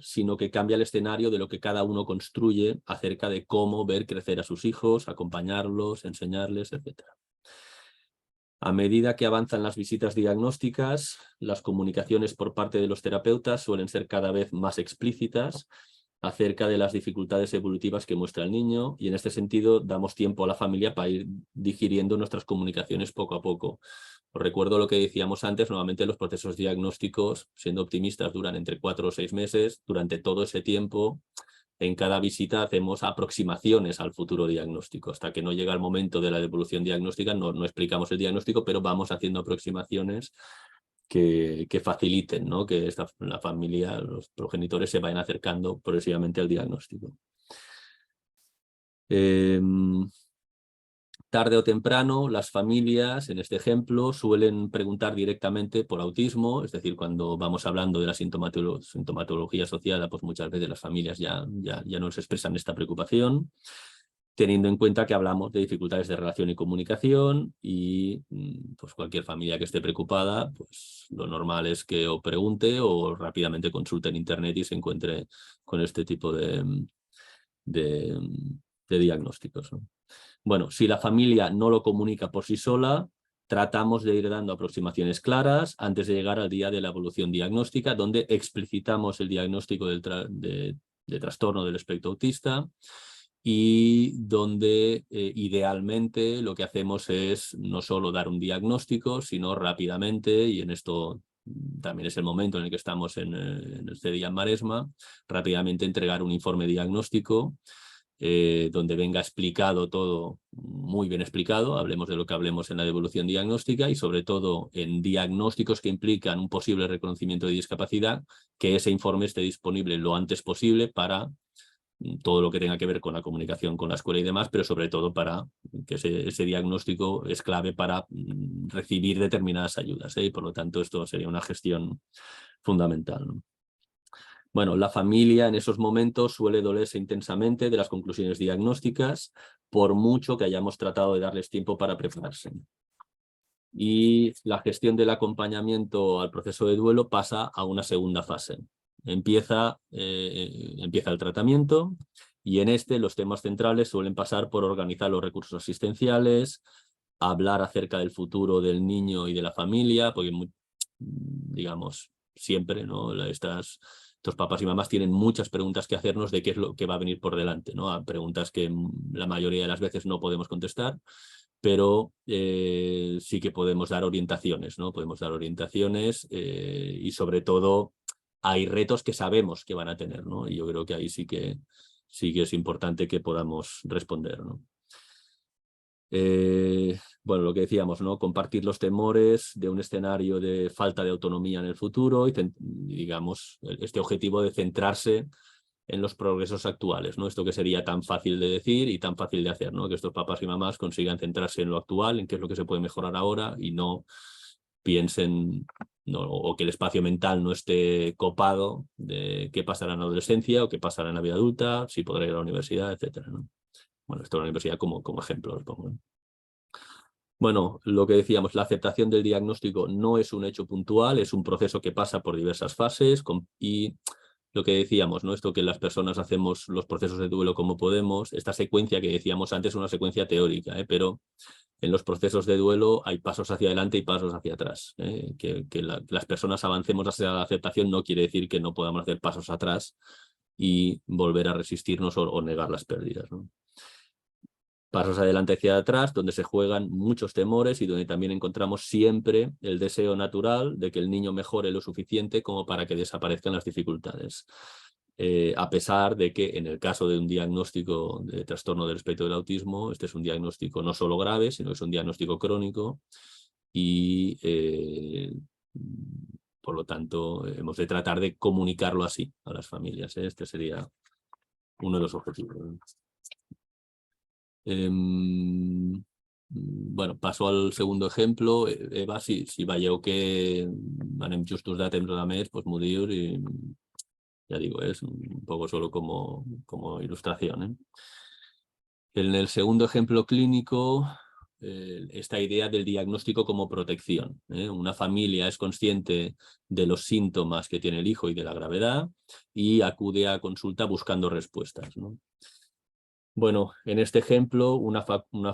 sino que cambia el escenario de lo que cada uno construye acerca de cómo ver crecer a sus hijos, acompañarlos, enseñarles, etc. A medida que avanzan las visitas diagnósticas, las comunicaciones por parte de los terapeutas suelen ser cada vez más explícitas, acerca de las dificultades evolutivas que muestra el niño, y en este sentido damos tiempo a la familia para ir digiriendo nuestras comunicaciones poco a poco. Os recuerdo lo que decíamos antes, normalmente los procesos diagnósticos, siendo optimistas, duran entre 4 o 6 meses. Durante todo ese tiempo, en cada visita hacemos aproximaciones al futuro diagnóstico. Hasta que no llega el momento de la devolución diagnóstica, no explicamos el diagnóstico, pero vamos haciendo aproximaciones que faciliten, ¿no? Que la familia, los progenitores se vayan acercando progresivamente al diagnóstico. Tarde o temprano, las familias, en este ejemplo, suelen preguntar directamente por autismo, es decir, cuando vamos hablando de la sintomatología asociada, pues muchas veces las familias ya nos expresan esta preocupación, teniendo en cuenta que hablamos de dificultades de relación y comunicación, y pues cualquier familia que esté preocupada, pues lo normal es que o pregunte o rápidamente consulte en internet y se encuentre con este tipo de diagnósticos, ¿no? Bueno, si la familia no lo comunica por sí sola, tratamos de ir dando aproximaciones claras antes de llegar al día de la evolución diagnóstica, donde explicitamos el diagnóstico de trastorno del espectro autista, y donde idealmente lo que hacemos es no solo dar un diagnóstico, sino rápidamente, y en esto también es el momento en el que estamos en el CDI en Maresma, rápidamente entregar un informe diagnóstico donde venga explicado todo, muy bien explicado, hablemos de lo que hablemos en la devolución diagnóstica, y sobre todo en diagnósticos que implican un posible reconocimiento de discapacidad, que ese informe esté disponible lo antes posible para todo lo que tenga que ver con la comunicación con la escuela y demás, pero sobre todo para que ese diagnóstico es clave para recibir determinadas ayudas, y por lo tanto esto sería una gestión fundamental, ¿no? Bueno, la familia en esos momentos suele dolerse intensamente de las conclusiones diagnósticas, por mucho que hayamos tratado de darles tiempo para prepararse. Y la gestión del acompañamiento al proceso de duelo pasa a una segunda fase. Empieza el tratamiento, y en este los temas centrales suelen pasar por organizar los recursos asistenciales, hablar acerca del futuro del niño y de la familia, porque digamos siempre, ¿no? Estos papás y mamás tienen muchas preguntas que hacernos de qué es lo que va a venir por delante, ¿no? A preguntas que la mayoría de las veces no podemos contestar, pero sí que podemos dar orientaciones, ¿no? Podemos dar orientaciones y sobre todo hay retos que sabemos que van a tener, ¿no? Y yo creo que ahí sí que es importante que podamos responder, ¿no? Bueno, lo que decíamos, ¿no? Compartir los temores de un escenario de falta de autonomía en el futuro, y digamos, este objetivo de centrarse en los progresos actuales, ¿no? Esto que sería tan fácil de decir y tan fácil de hacer, ¿no? Que estos papás y mamás consigan centrarse en lo actual, en qué es lo que se puede mejorar ahora, y no piensen, ¿no? O que el espacio mental no esté copado de qué pasará en la adolescencia o qué pasará en la vida adulta, si podré ir a la universidad, etcétera, ¿no? Bueno, esto es la universidad como ejemplo, lo pongo, ¿no? Bueno, lo que decíamos, la aceptación del diagnóstico no es un hecho puntual, es un proceso que pasa por diversas fases, y lo que decíamos, ¿no? Esto que las personas hacemos los procesos de duelo como podemos, esta secuencia que decíamos antes es una secuencia teórica, pero en los procesos de duelo hay pasos hacia adelante y pasos hacia atrás. Que las personas avancemos hacia la aceptación no quiere decir que no podamos hacer pasos atrás y volver a resistirnos o negar las pérdidas, ¿no? Pasos adelante hacia atrás, donde se juegan muchos temores y donde también encontramos siempre el deseo natural de que el niño mejore lo suficiente como para que desaparezcan las dificultades. A pesar de que en el caso de un diagnóstico de trastorno del espectro del autismo, este es un diagnóstico no solo grave, sino que es un diagnóstico crónico, y por lo tanto hemos de tratar de comunicarlo así a las familias. Este sería uno de los objetivos. Bueno, paso al segundo ejemplo. Eva, si veieu que anem justos de temps a més, pues m'ho dius, y ya digo, es un poco solo como ilustración, En el segundo ejemplo clínico, esta idea del diagnóstico como protección. Una familia es consciente de los síntomas que tiene el hijo y de la gravedad, y acude a consulta buscando respuestas, ¿no? Bueno, en este ejemplo, una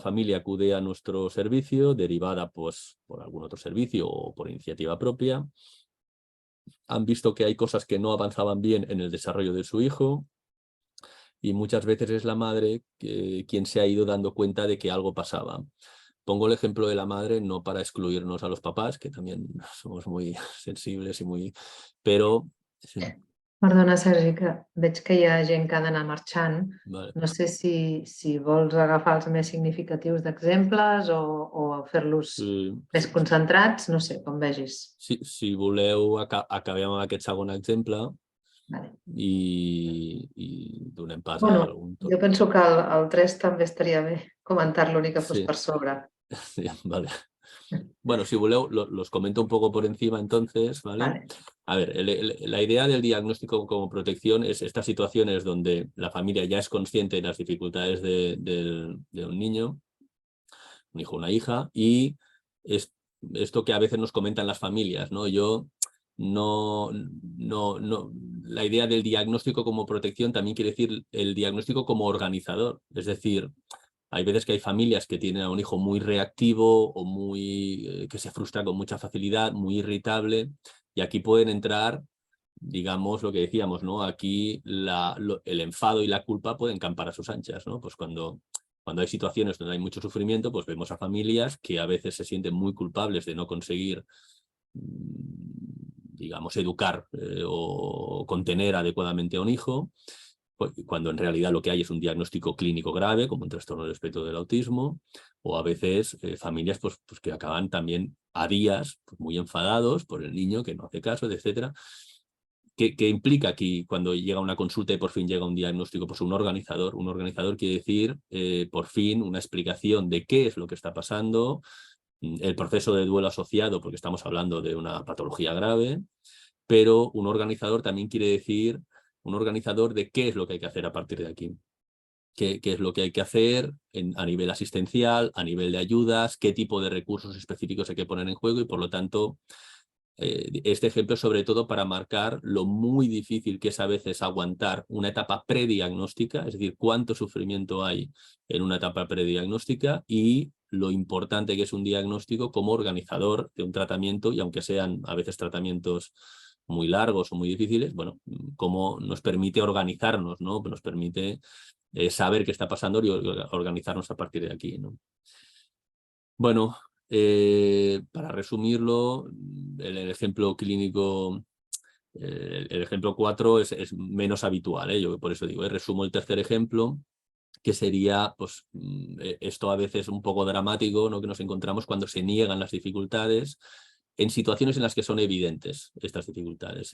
familia acude a nuestro servicio, derivada pues, por algún otro servicio o por iniciativa propia. Han visto que hay cosas que no avanzaban bien en el desarrollo de su hijo, y muchas veces es la madre quien se ha ido dando cuenta de que algo pasaba. Pongo el ejemplo de la madre no para excluirnos a los papás, que también somos muy sensibles pero... Sí, Perdona, Sergi, que veig que hi ha gent que ha d'anar marxant. vale. No sé si vols agafar els més significatius d'exemples o fer-los més concentrats, no sé, com vegis. Si voleu, acabem amb aquest segon exemple Vale. i donem pas Bueno, a algun torn. jo penso que el 3 també estaria bé comentar-lo ni que fos Sí. per sobre. Sí, vale. Bueno, si voleu, los comento un poco por encima entonces, ¿vale? Vale. A ver, la idea del diagnóstico como protección es estas situaciones donde la familia ya es consciente de las dificultades de un niño, un hijo o una hija, y esto que a veces nos comentan las familias, ¿no? La idea del diagnóstico como protección también quiere decir el diagnóstico como organizador, es decir, hay veces que hay familias que tienen a un hijo muy reactivo o que se frustra con mucha facilidad, muy irritable, y aquí pueden entrar, digamos, lo que decíamos, ¿no? Aquí el enfado y la culpa pueden campar a sus anchas, ¿no? Pues cuando hay situaciones donde hay mucho sufrimiento, pues vemos a familias que a veces se sienten muy culpables de no conseguir, digamos, educar o contener adecuadamente a un hijo, cuando en realidad lo que hay es un diagnóstico clínico grave, como un trastorno del espectro del autismo, o a veces familias pues que acaban también a días pues, muy enfadados por el niño que no hace caso, etcétera. ¿Qué implica aquí cuando llega una consulta y por fin llega un diagnóstico? Pues un organizador. Un organizador quiere decir, por fin, una explicación de qué es lo que está pasando, el proceso de duelo asociado, porque estamos hablando de una patología grave, pero un organizador también quiere decir un organizador de qué es lo que hay que hacer a partir de aquí. Qué es lo que hay que hacer a nivel asistencial, a nivel de ayudas, qué tipo de recursos específicos hay que poner en juego y, por lo tanto, este ejemplo es sobre todo para marcar lo muy difícil que es a veces aguantar una etapa prediagnóstica, es decir, cuánto sufrimiento hay en una etapa prediagnóstica y lo importante que es un diagnóstico como organizador de un tratamiento, y aunque sean a veces tratamientos muy largos o muy difíciles, bueno, cómo nos permite organizarnos, ¿no? Nos permite saber qué está pasando y organizarnos a partir de aquí, ¿no? Bueno, para resumirlo, el ejemplo clínico, el ejemplo 4 es menos habitual, yo por eso digo, resumo el tercer ejemplo, que sería pues, esto a veces un poco dramático, ¿no? Que nos encontramos cuando se niegan las dificultades en situaciones en las que son evidentes estas dificultades.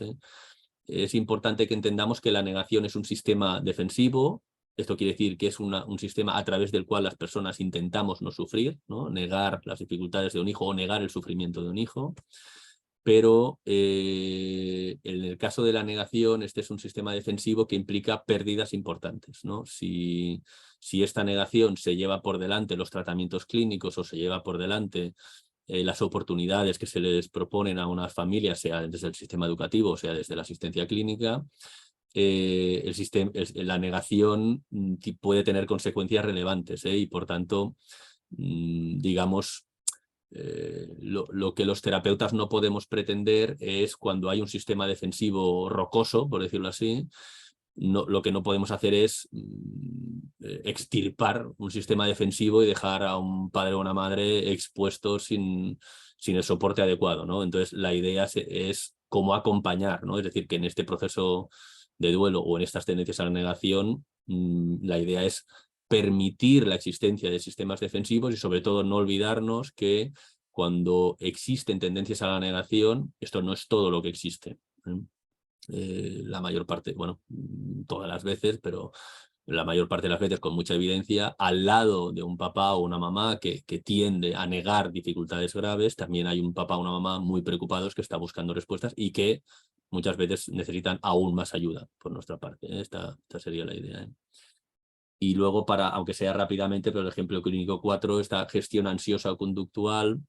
Es importante que entendamos que la negación es un sistema defensivo. Esto quiere decir que es un sistema a través del cual las personas intentamos no sufrir, ¿no? Negar las dificultades de un hijo o negar el sufrimiento de un hijo. Pero en el caso de la negación, este es un sistema defensivo que implica pérdidas importantes, ¿no? Si esta negación se lleva por delante los tratamientos clínicos o se lleva por delante las oportunidades que se les proponen a unas familias, sea desde el sistema educativo o sea desde la asistencia clínica, la negación puede tener consecuencias relevantes y por tanto, digamos, lo que los terapeutas no podemos pretender es cuando hay un sistema defensivo rocoso, por decirlo así, lo que no podemos hacer es extirpar un sistema defensivo y dejar a un padre o una madre expuestos sin el soporte adecuado, ¿no? Entonces la idea es cómo acompañar, ¿no? Es decir, que en este proceso de duelo o en estas tendencias a la negación, la idea es permitir la existencia de sistemas defensivos y sobre todo no olvidarnos que cuando existen tendencias a la negación, esto no es todo lo que existe. La mayor parte, bueno, todas las veces, pero la mayor parte de las veces con mucha evidencia, al lado de un papá o una mamá que tiende a negar dificultades graves, también hay un papá o una mamá muy preocupados que está buscando respuestas y que muchas veces necesitan aún más ayuda por nuestra parte. Esta sería la idea. Y luego, aunque sea rápidamente, pero el ejemplo clínico 4, esta gestión ansiosa o conductual,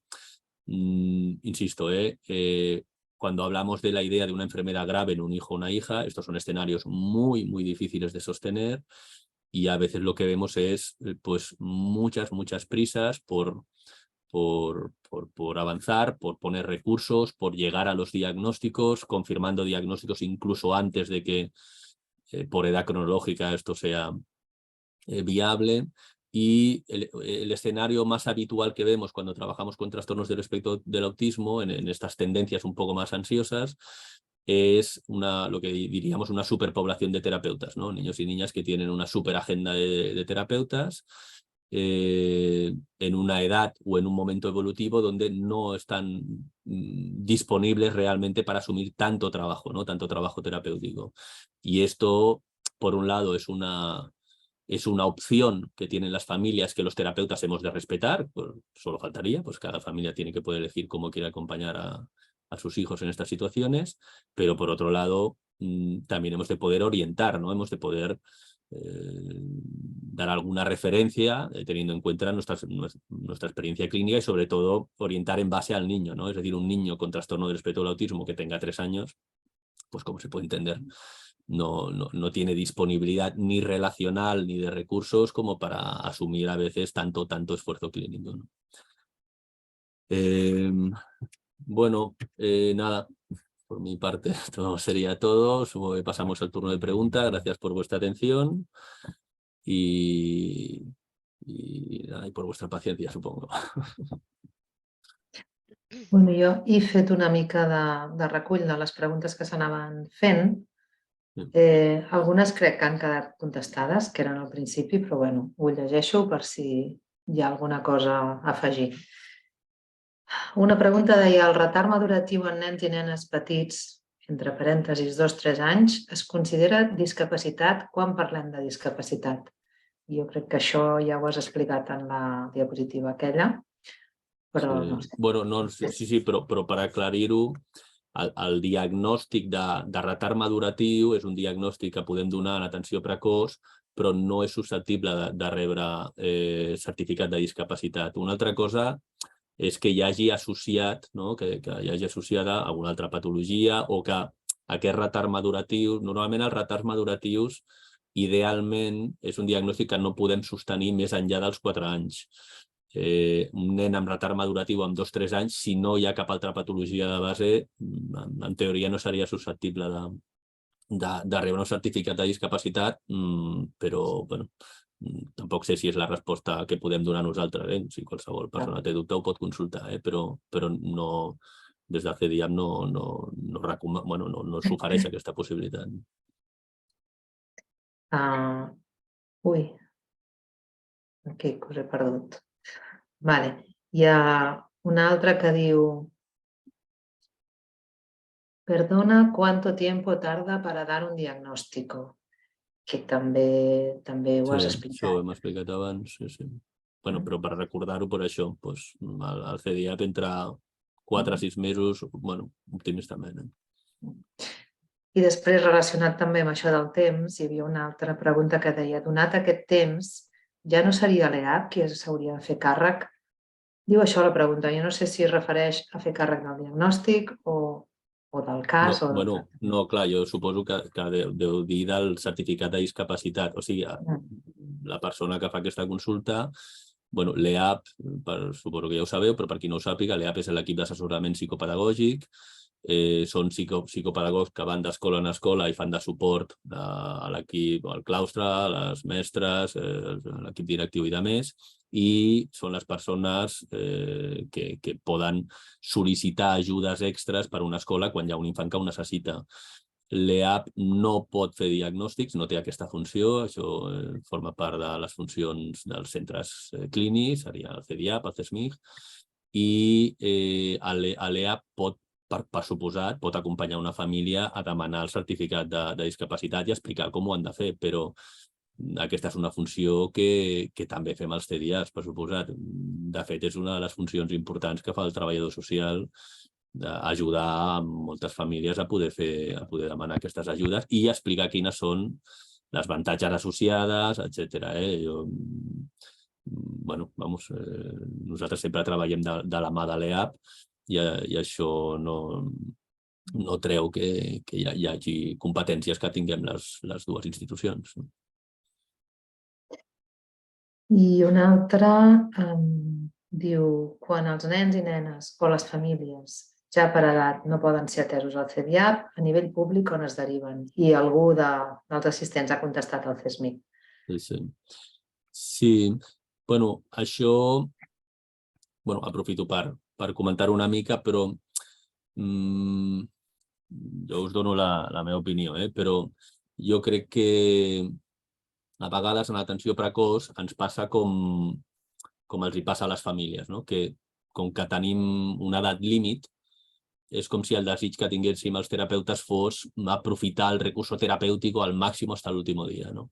insisto, cuando hablamos de la idea de una enfermedad grave en un hijo o una hija, estos son escenarios muy, muy difíciles de sostener y a veces lo que vemos es pues muchas prisas por avanzar, por poner recursos, por llegar a los diagnósticos, confirmando diagnósticos incluso antes de que por edad cronológica esto sea viable. Y el escenario más habitual que vemos cuando trabajamos con trastornos del espectro del autismo, en estas tendencias un poco más ansiosas, es lo que diríamos una superpoblación de terapeutas, ¿no? Niños y niñas que tienen una superagenda de terapeutas en una edad o en un momento evolutivo donde no están disponibles realmente para asumir tanto trabajo, ¿no? Tanto trabajo terapéutico. Y esto, por un lado, es una opción que tienen las familias que los terapeutas hemos de respetar, pues solo faltaría, pues cada familia tiene que poder elegir cómo quiere acompañar a sus hijos en estas situaciones, pero por otro lado también hemos de poder orientar, ¿no? Hemos de poder dar alguna referencia teniendo en cuenta nuestra experiencia clínica y sobre todo orientar en base al niño, ¿no? Es decir, un niño con trastorno del espectro del autismo que tenga 3 años, pues como se puede entender, no tiene disponibilidad ni relacional ni de recursos como para asumir a veces tanto esfuerzo clínico, ¿no? Bueno, nada, por mi parte esto sería todo. Pasamos al turno de preguntas. Gracias por vuestra atención y por vuestra paciencia, supongo. Bueno, jo he fet una mica de recull de les preguntes que s'anaven fent. Algunes crec que han quedat contestades, que eren al principi, però bueno, ho llegeixo per si hi ha alguna cosa a afegir. Una pregunta deia: el retard maduratiu en nens i nenes petits, entre parèntesis 2-3 anys, es considera discapacitat quan parlem de discapacitat? Jo crec que això ja ho has explicat en la diapositiva aquella, però no sé. Bueno, no, sí, però per aclarir-ho, el diagnòstic de retard maduratiu és un diagnòstic que podem donar en atenció precoç, però no és susceptible de rebre certificat de discapacitat. Una altra cosa és que hi hagi associat, no? que hi hagi associada a una altra patologia o que aquest retard maduratiu, normalment els retards maduratius idealment és un diagnòstic que no podem sostenir més enllà dels 4 anys. Un nen amb retard maduratiu amb 2-3 anys, si no hi ha cap altra patologia de base, en teoria no seria susceptible de rebre un certificat de discapacitat, però bueno, tampoc sé si és la resposta que podem donar nosaltres. Si qualsevol persona té dubte ho pot consultar, però no, des de CDIAP no s'ofereix aquesta possibilitat. Ui, aquí us he perdut. Vale. Hi ha una altra que diu: perdona, ¿cuánto tiempo tarda para dar un diagnóstico? Que també ho has explicat. Sí, ho hem explicat abans, sí. Bueno, però per recordar-ho per això, el CDIAP entre 4 a 6 mesos, bueno, optimistament. I després, relacionat també amb això del temps, hi havia una altra pregunta que deia: donat aquest temps, ja no seria l'EAP qui s'hauria de fer càrrec? Diu això la pregunta. Jo no sé si es refereix a fer càrrec del diagnòstic o del cas. No, clar, jo suposo que deu dir del certificat de discapacitat. O sigui, la persona que fa aquesta consulta, l'EAP, suposo que ja ho sabeu, però per qui no ho sàpiga, l'EAP és l'equip d'assessorament psicopedagògic. Són psicopedagogs que van d'escola en escola i fan de suport a l'equip, al claustre, a les mestres, a l'equip directiu i de més, i són les persones que poden sol·licitar ajudes extres per a una escola quan hi ha un infant que ho necessita. L'EAP no pot fer diagnòstics, no té aquesta funció, això forma part de les funcions dels centres clínics, seria el CDIAP, el CESMIG, i l'EAP pot, per suposat, pot acompanyar una família a demanar el certificat de discapacitat i explicar com ho han de fer, però aquesta és una funció que també fem els CDIAPs, per suposat. De fet, és una de les funcions importants que fa el treballador social, d'ajudar moltes famílies a poder demanar aquestes ajudes i explicar quines són les avantatges associades, etc. Nosaltres sempre treballem de la mà de l'EAP i això no treu que hi hagi competències que tinguem les dues institucions. I una altra diu: quan els nens i nenes o les famílies ja per edat no poden ser atesos al CDIAP, a nivell públic on es deriven? I algú dels assistents ha contestat al CESMIC. Sí, bueno, això aprofito per comentar una mica, però jo us dono la meva opinió, però jo crec que a vegades en l'atenció precoç ens passa com els hi passa a les famílies, no? Que com que tenim una edat límit, és com si el desig que tinguéssim els terapeutes fos aprofitar el recurso terapèutic al màxim fins a l'últim dia, no?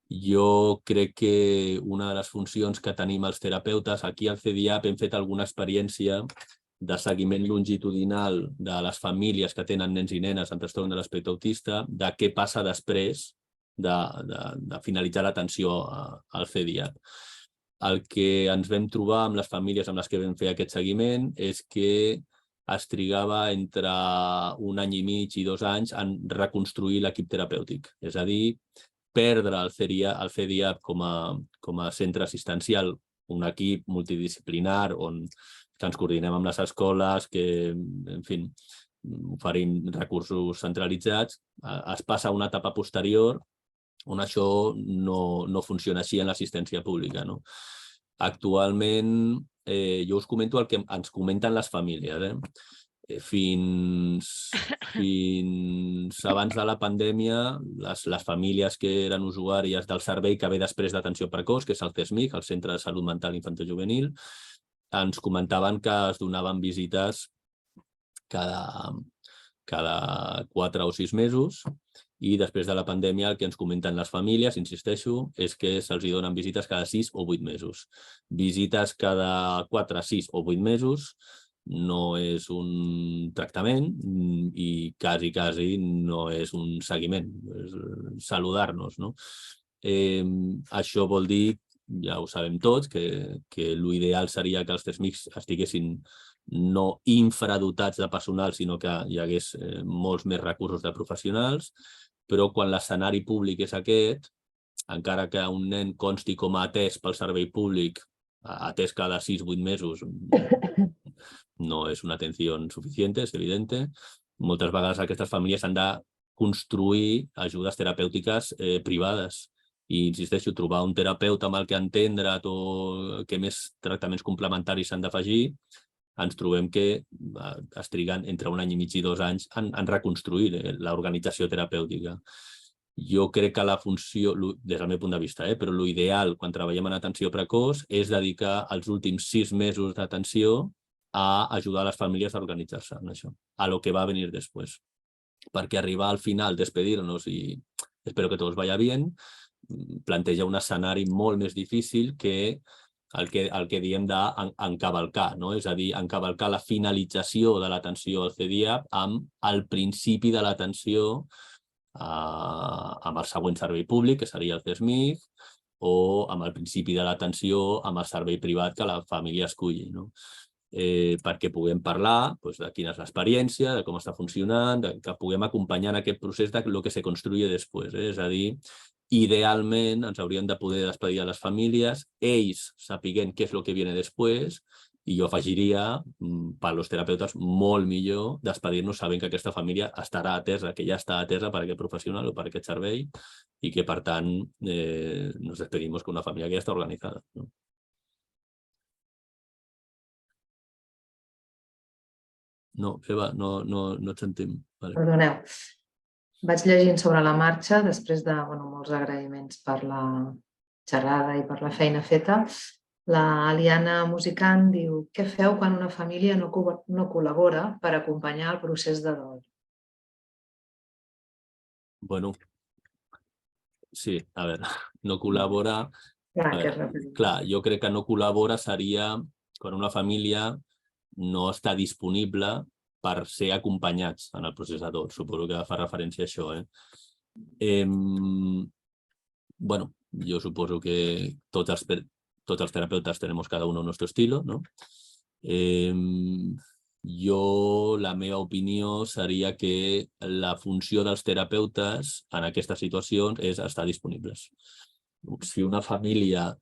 Jo crec que una de les funcions que tenim els terapeutes, aquí al CDIAP hem fet alguna experiència de seguiment longitudinal de les famílies que tenen nens i nenes amb trastorn de l'espectre autista, de què passa després de finalitzar l'atenció al CDIAP. El que ens vam trobar amb les famílies amb les que vam fer aquest seguiment és que es trigava entre 1 any i mig i 2 anys en reconstruir l'equip terapèutic. És a dir, perdre el CDIAP com a centre assistencial, un equip multidisciplinar on ens coordinem amb les escoles, que, en fi, oferim recursos centralitzats, es passa a una etapa posterior on això no funciona així en l'assistència pública, no? Actualment, jo us comento el que ens comenten les famílies. Fins abans de la pandèmia, les famílies que eren usuàries del servei que ve després d'atenció precoç, que és el CESMIC, el Centre de Salut Mental Infantojuvenil, ens comentaven que es donaven visites cada 4 o 6 mesos, i després de la pandèmia el que ens comenten les famílies, insisteixo, és que se'ls donen visites cada 6 o 8 mesos. Visites cada 4, 6 o 8 mesos no és un tractament i quasi no és un seguiment, és saludar-nos, no? Això vol dir, ja ho sabem tots, que l'ideal seria que els CESMICs estiguessin no infradotats de personal, sinó que hi hagués molts més recursos de professionals, però quan l'escenari públic és aquest, encara que un nen consti com a atès pel servei públic, atès cada 6 o 8 mesos, no és una atenció suficient, és evident. Moltes vegades aquestes famílies han de construir ajudes terapèutiques privades. I insisteixo, trobar un terapeuta amb el que entendre't o que més tractaments complementaris s'han d'afegir, ens trobem que es triguen entre 1 any i mig i 2 anys en reconstruir l'organització terapèutica. Jo crec que la funció, des del meu punt de vista, però l'ideal quan treballem en atenció precoç és dedicar els últims 6 mesos d'atenció a ajudar les famílies a organitzar-se en això, a lo que va venir després. Perquè arribar al final, despedir-nos i espero que tot vaya bien, planteja un escenari molt més difícil que el que diem d'encavalcar, no? És a dir, encavalcar la finalització de l'atenció al CDIAP amb el principi de l'atenció amb el següent servei públic, que seria el CESMIC, o amb el principi de l'atenció amb el servei privat que la família esculli, no? Perquè puguem parlar de quina és l'experiència, de com està funcionant, que puguem acompanyar en aquest procés de lo que se construye després. És a dir, idealment ens hauríem de poder despedir a les famílies, ells sapiguent què és el que viene després, i jo afegiria, per als terapeutes, molt millor despedir-nos sabent que aquesta família estarà atesa, que ja està atesa per aquest professional o per aquest servei, i que, per tant, nos despedimos con una família que ja està organitzada. No, Eva, no et sentim. Perdoneu. Vaig llegint sobre la marxa, després de molts agraïments per la xerrada i per la feina feta. La Liana Musicant diu: què feu quan una família no col·labora per acompanyar el procés de dol? Bueno, sí, a veure, no col·labora... Clar, jo crec que no col·labora seria quan una família no està disponible per ser acompanyats en el procés de dol. Suposo que fa referència a això. Bueno, yo suposo que tots els terapeutes tenemos cada uno nuestro estilo, ¿no? La meva opinió seria que la funció dels terapeutes en aquestes situacions és estar disponibles. Si una família...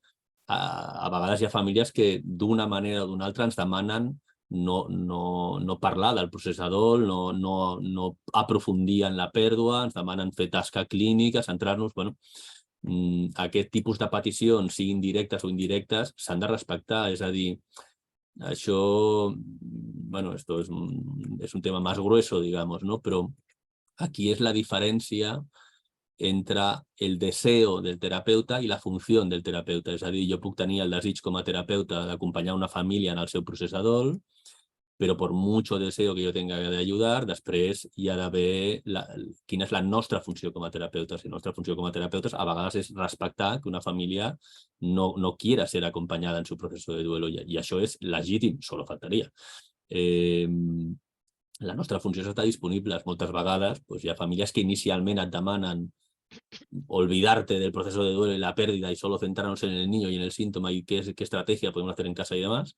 A vegades hi ha famílies que d'una manera o d'una altra ens demanen no parlar del procés de dol, no aprofundir en la pèrdua, ens demanen fer tasca clínica, centrar-nos... Aquest tipus de peticions, siguin directes o indirectes, s'han de respectar, és a dir, això, esto es un tema más grueso, digamos, ¿no? Pero aquí es la diferència entre el deseo del terapeuta i la funció del terapeuta. És a dir, jo puc tenir el desig com a terapeuta d'acompanyar una família en el seu procés de dol, però per mucho deseo que jo tenga de ayudar, després hi ha d'haver quina és la nostra funció com a terapeuta. La nostra funció com a terapeuta a vegades és respectar que una família no quiera ser acompanyada en su proceso de duelo, i això és legítim, solo faltaria. La nostra funció és estar disponibles. Moltes vegades hi ha famílies que inicialment et demanen olvidarte del proceso de duelo y la pérdida y solo centrarnos en el niño y en el síntoma y qué estrategia podemos hacer en casa y demás.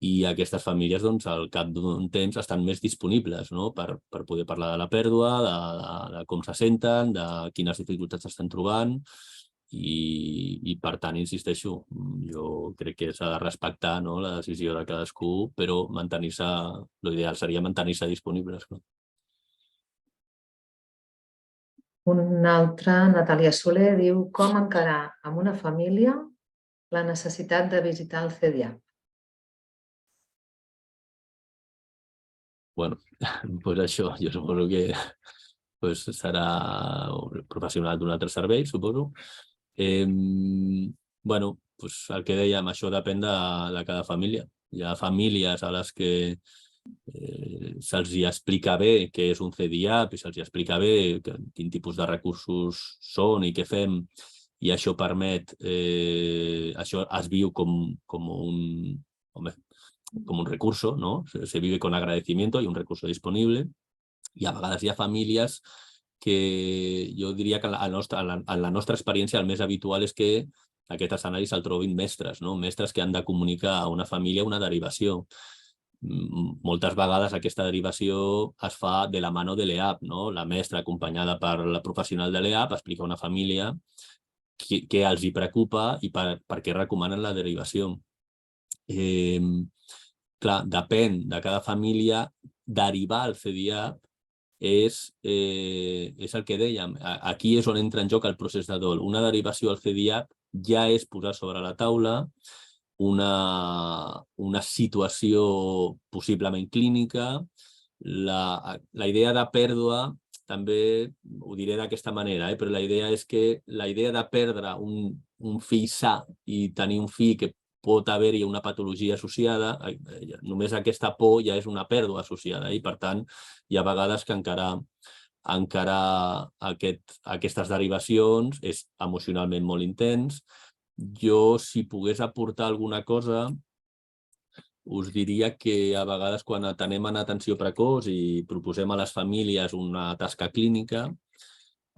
I aquestes famílies, al cap d'un temps, estan més disponibles per poder parlar de la pèrdua, de com se senten, de quines dificultats estan trobant, i per tant, insisteixo, jo crec que s'ha de respectar la decisió de cadascú, però l'ideal seria mantenir-se disponibles. Un altre, Natàlia Soler, diu com encarar amb una família la necessitat de visitar el CDIAP. Bueno, pues això, jo suposo que serà un professional d'un altre servei, suposo. Bueno, el que dèiem, això depèn de cada família. Hi ha famílies a les que se'ls explica bé què és un CDIAP i se'ls explica bé quin tipus de recursos són i què fem, i això permet, això es viu com un recurso, ¿no? Se vive con agradecimiento y un recurso disponible. Y a vegades hi ha famílies que jo diria que en la nostra experiència el més habitual és que aquest escenari se'l trobin mestres, no? Mestres que han de comunicar a una família una derivació. Moltes vegades aquesta derivació es fa de la mano de l'EAP, no? La mestra, acompanyada per la professional de l'EAP, explica a una família què els hi preocupa i per què recomanen la derivació. Clar, depèn de cada família, derivar al CDIAP és el que dèiem. Aquí és on entra en joc el procés de dol. Una derivació al CDIAP ja és posar sobre la taula una situació possiblement clínica. La idea de pèrdua, també ho diré d'aquesta manera, però la idea és que la idea de perdre un fill sa i tenir un fill que pot haver-hi una patologia associada, només aquesta por ja és una pèrdua associada, i per tant hi ha vegades que encarar aquestes derivacions és emocionalment molt intens. Jo, si pogués aportar alguna cosa, us diria que a vegades quan atenem en atenció precoç i proposem a les famílies una tasca clínica,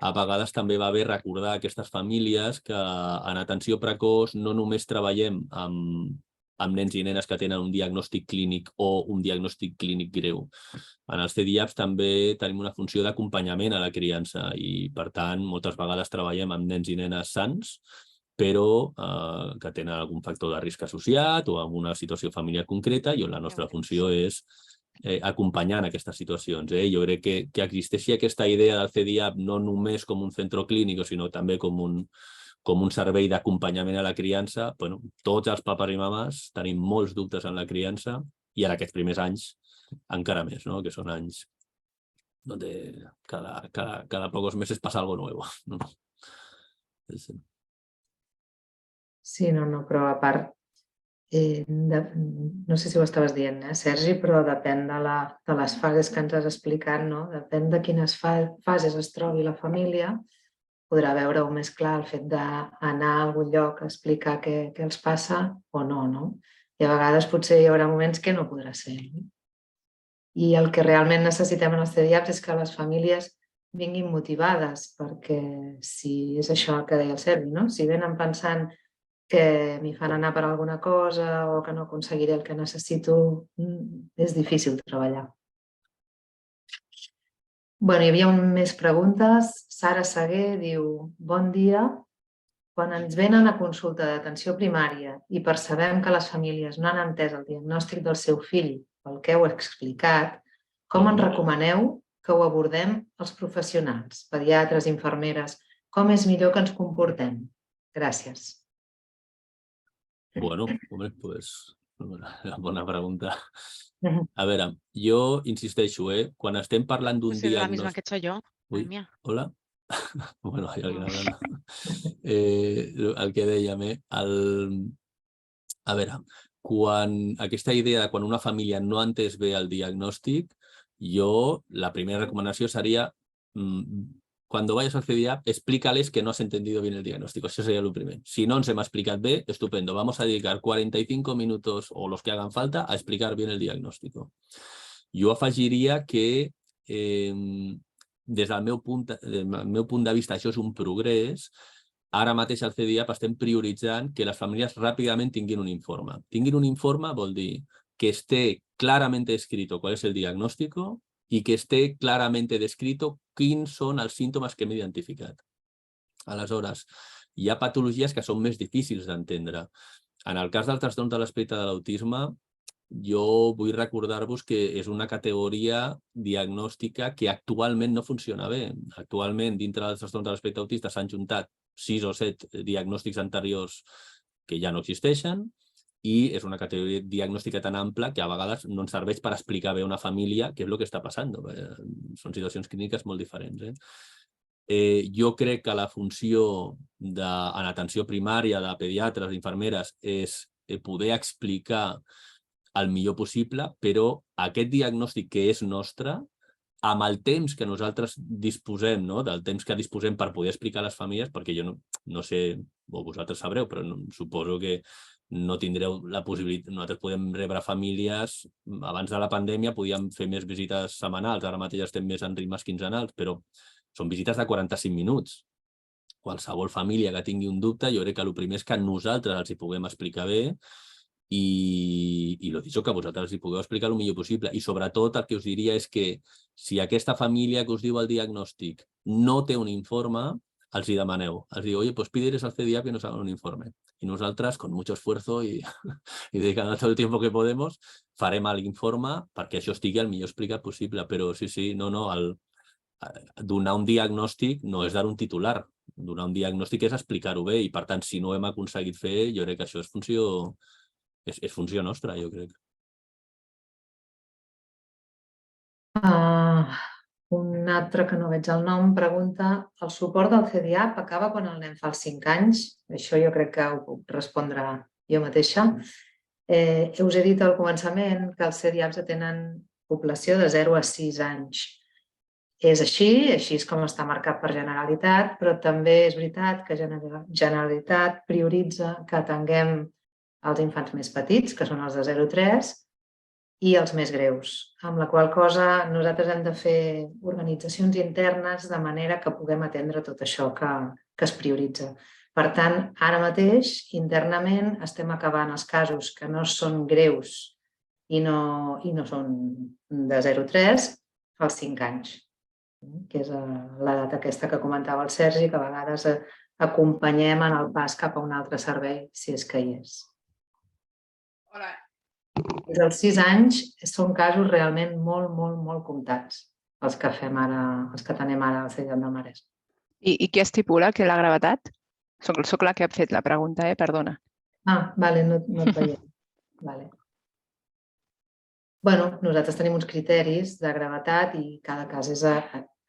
a vegades també va bé recordar a aquestes famílies que en atenció precoç no només treballem amb nens i nenes que tenen un diagnòstic clínic o un diagnòstic clínic greu. En els CDIAPs també tenim una funció d'acompanyament a la criança i, per tant, moltes vegades treballem amb nens i nenes sans, però que tenen algun factor de risc associat o amb una situació familiar concreta, i on la nostra funció és acompanyar en aquestes situacions. Jo crec que existeixi aquesta idea del CDIAP no només com un centre clínic, sinó també com un servei d'acompanyament a la criança. Tots els papas i mames tenim molts dubtes en la criança, i en aquests primers anys encara més, que són anys donde cada pocos meses pasa algo nuevo. Sí, però a part, no sé si ho estaves dient, Sergi, però depèn de les fases que ens has explicat, no? Depèn de quines fases es trobi la família, podrà veure-ho més clar el fet d'anar a algun lloc a explicar què els passa o no, no? I a vegades potser hi haurà moments que no podrà ser. I el que realment necessitem en els CDIAPs és que les famílies vinguin motivades, perquè si és això que deia el Sergi, no? Si venen pensant que m'hi fan anar per alguna cosa o que no aconseguiré el que necessito, és difícil treballar. Hi havia més preguntes. Sara Seguer diu: bon dia, quan ens venen a consulta d'atenció primària i percebem que les famílies no han entès el diagnòstic del seu fill pel que heu explicat, com ens recomaneu que ho abordem els professionals, pediatres, infermeres? Com és millor que ens comportem? Gràcies. Bueno, hombre, pues bona pregunta. A veure, jo insisteixo, quan estem parlant d'un Pues es la diagnòstic... misma que he hecho yo. Madre mía. Hola? Bueno, hay alguien hablando. El que dèiem, a veure, aquesta idea de quan una família no ha entès bé el diagnòstic, yo la primera recomanación sería, cuando vayas al CDIAP, explícales que no has entendido bien el diagnóstico. Eso sería lo primero. Si no se me ha explicado bien, estupendo. Vamos a dedicar 45 minutos o los que hagan falta a explicar bien el diagnòstic. Jo afegiria que des del meu punt de vista això és un progrés. Ara mateix al CDIAP estem prioritzant que les famílies ràpidament tinguin un informe. Tinguin un informe vol dir que esté claramente escrito cuál es el diagnóstico y que esté claramente descrito quins són els símptomes que hem identificat. Aleshores, hi ha patologies que són més difícils d'entendre. En el cas del trastorn de l'espectre de l'autisme, jo vull recordar-vos que és una categoria diagnòstica que actualment no funciona bé. Actualment, dintre del trastorn de l'espectre autista s'han juntat 6 o 7 diagnòstics anteriors que ja no existeixen i és una categoria diagnòstica tan ampla que a vegades no ens serveix per explicar bé a una família què és el que està passant. Són situacions clíniques molt diferents. Jo crec que la funció en atenció primària de pediatres, d'infermeres, és poder explicar el millor possible, però aquest diagnòstic que és nostre, amb el temps que nosaltres disposem, del temps que disposem per poder explicar a les famílies, perquè jo no sé, o vosaltres sabreu, però suposo que no tindreu la possibilitat. Nosaltres podem rebre famílies, abans de la pandèmia podíem fer més visites setmanals, ara mateix estem més en ritmes quinzenals, però són visites de 45 minuts. Qualsevol família que tingui un dubte, jo crec que el primer és que nosaltres els hi puguem explicar bé i lo dicho, que vosaltres els hi pugueu explicar el millor possible. I sobretot el que us diria és que si aquesta família que us diu el diagnòstic no té un informe, els hi demaneu. Els diu, oye, pues pídeles al CDIAP que nos hagan un informe. Y nosotras, con mucho esfuerzo y dedicando todo el tiempo que podemos, farem l'informe perquè això estigui el millor explicat possible. Però sí, donar un diagnòstic no és dar un titular. Donar un diagnòstic és explicar-ho bé i, per tant, si no hem aconseguit fer, jo crec que això és funció nostra, jo crec. Un altre que no veig el nom pregunta: el suport del CDIAP acaba quan el nen fa els 5 anys? Això jo crec que ho puc respondre jo mateixa. Us he dit al començament que els CDIAPs atenen població de 0 a 6 anys. És així és com està marcat per Generalitat, però també és veritat que Generalitat prioritza que atenguem els infants més petits, que són els de 0 a 3, i els més greus, amb la qual cosa nosaltres hem de fer organitzacions internes de manera que puguem atendre tot això que es prioritza. Per tant, ara mateix, internament, estem acabant els casos que no són greus i no són de 0 a 3 als 5 anys, que és l'edat aquesta que comentava el Sergi, que a vegades acompanyem en el pas cap a un altre servei, si és que hi és. Hola. Des dels 6 anys són casos realment molt comptats, els que fem ara, els que tenem ara al CDIAP del Maresme. I què estipula que la gravetat? Soc la que ha fet la pregunta, perdona. Vale, no et veiem. Vale. Bueno, nosaltres tenim uns criteris de gravetat i cada cas és...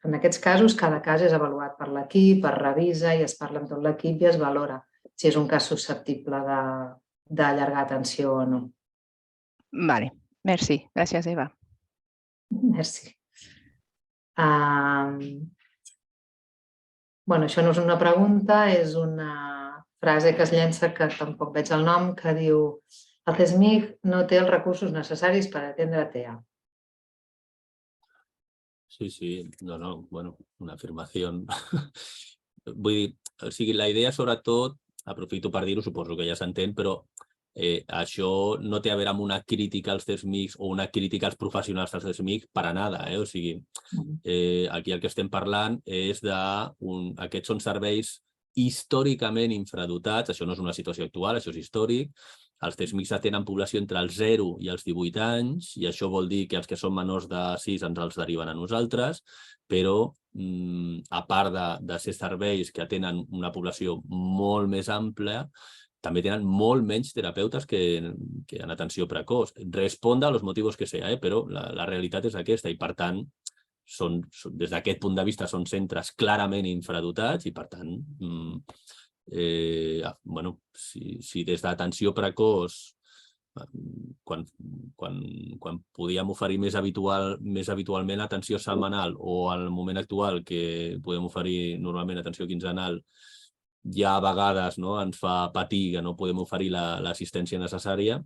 En aquests casos, cada cas és avaluat per l'equip, es revisa i es parla amb tot l'equip i es valora si és un cas susceptible d'allargar atenció o no. Vale, merci. Gràcies, Eva. Merci. Bueno, això no és una pregunta, és una frase que es llença, que tampoc veig el nom, que diu: el CESMIC no té els recursos necessaris per atendre TEA. Sí, no, bueno, una afirmació. Vull dir, o sigui, la idea sobretot, aprofito per dir-ho, suposo que ja s'entén, però això no té a veure amb una crítica als CESMICs o una crítica als professionals dels CESMICs per a nada. O sigui, aquí el que estem parlant és aquests són serveis històricament infradotats, això no és una situació actual, això és històric. Els CESMICs atenen població entre els 0 i els 18 anys, i això vol dir que els que són menors de 6 ens els deriven a nosaltres, però a part de ser serveis que atenen una població molt més àmplia, també tenen molt menys terapeutes que en atenció precoç. Responde a los motivos que sea, però la realitat és aquesta i, per tant, des d'aquest punt de vista són centres clarament infradotats i, per tant, si des d'atenció precoç, quan podíem oferir més habitualment atenció setmanal o al moment actual que podem oferir normalment atenció quinzenal, ja a vegades ens fa patir que no podem oferir l'assistència necessària,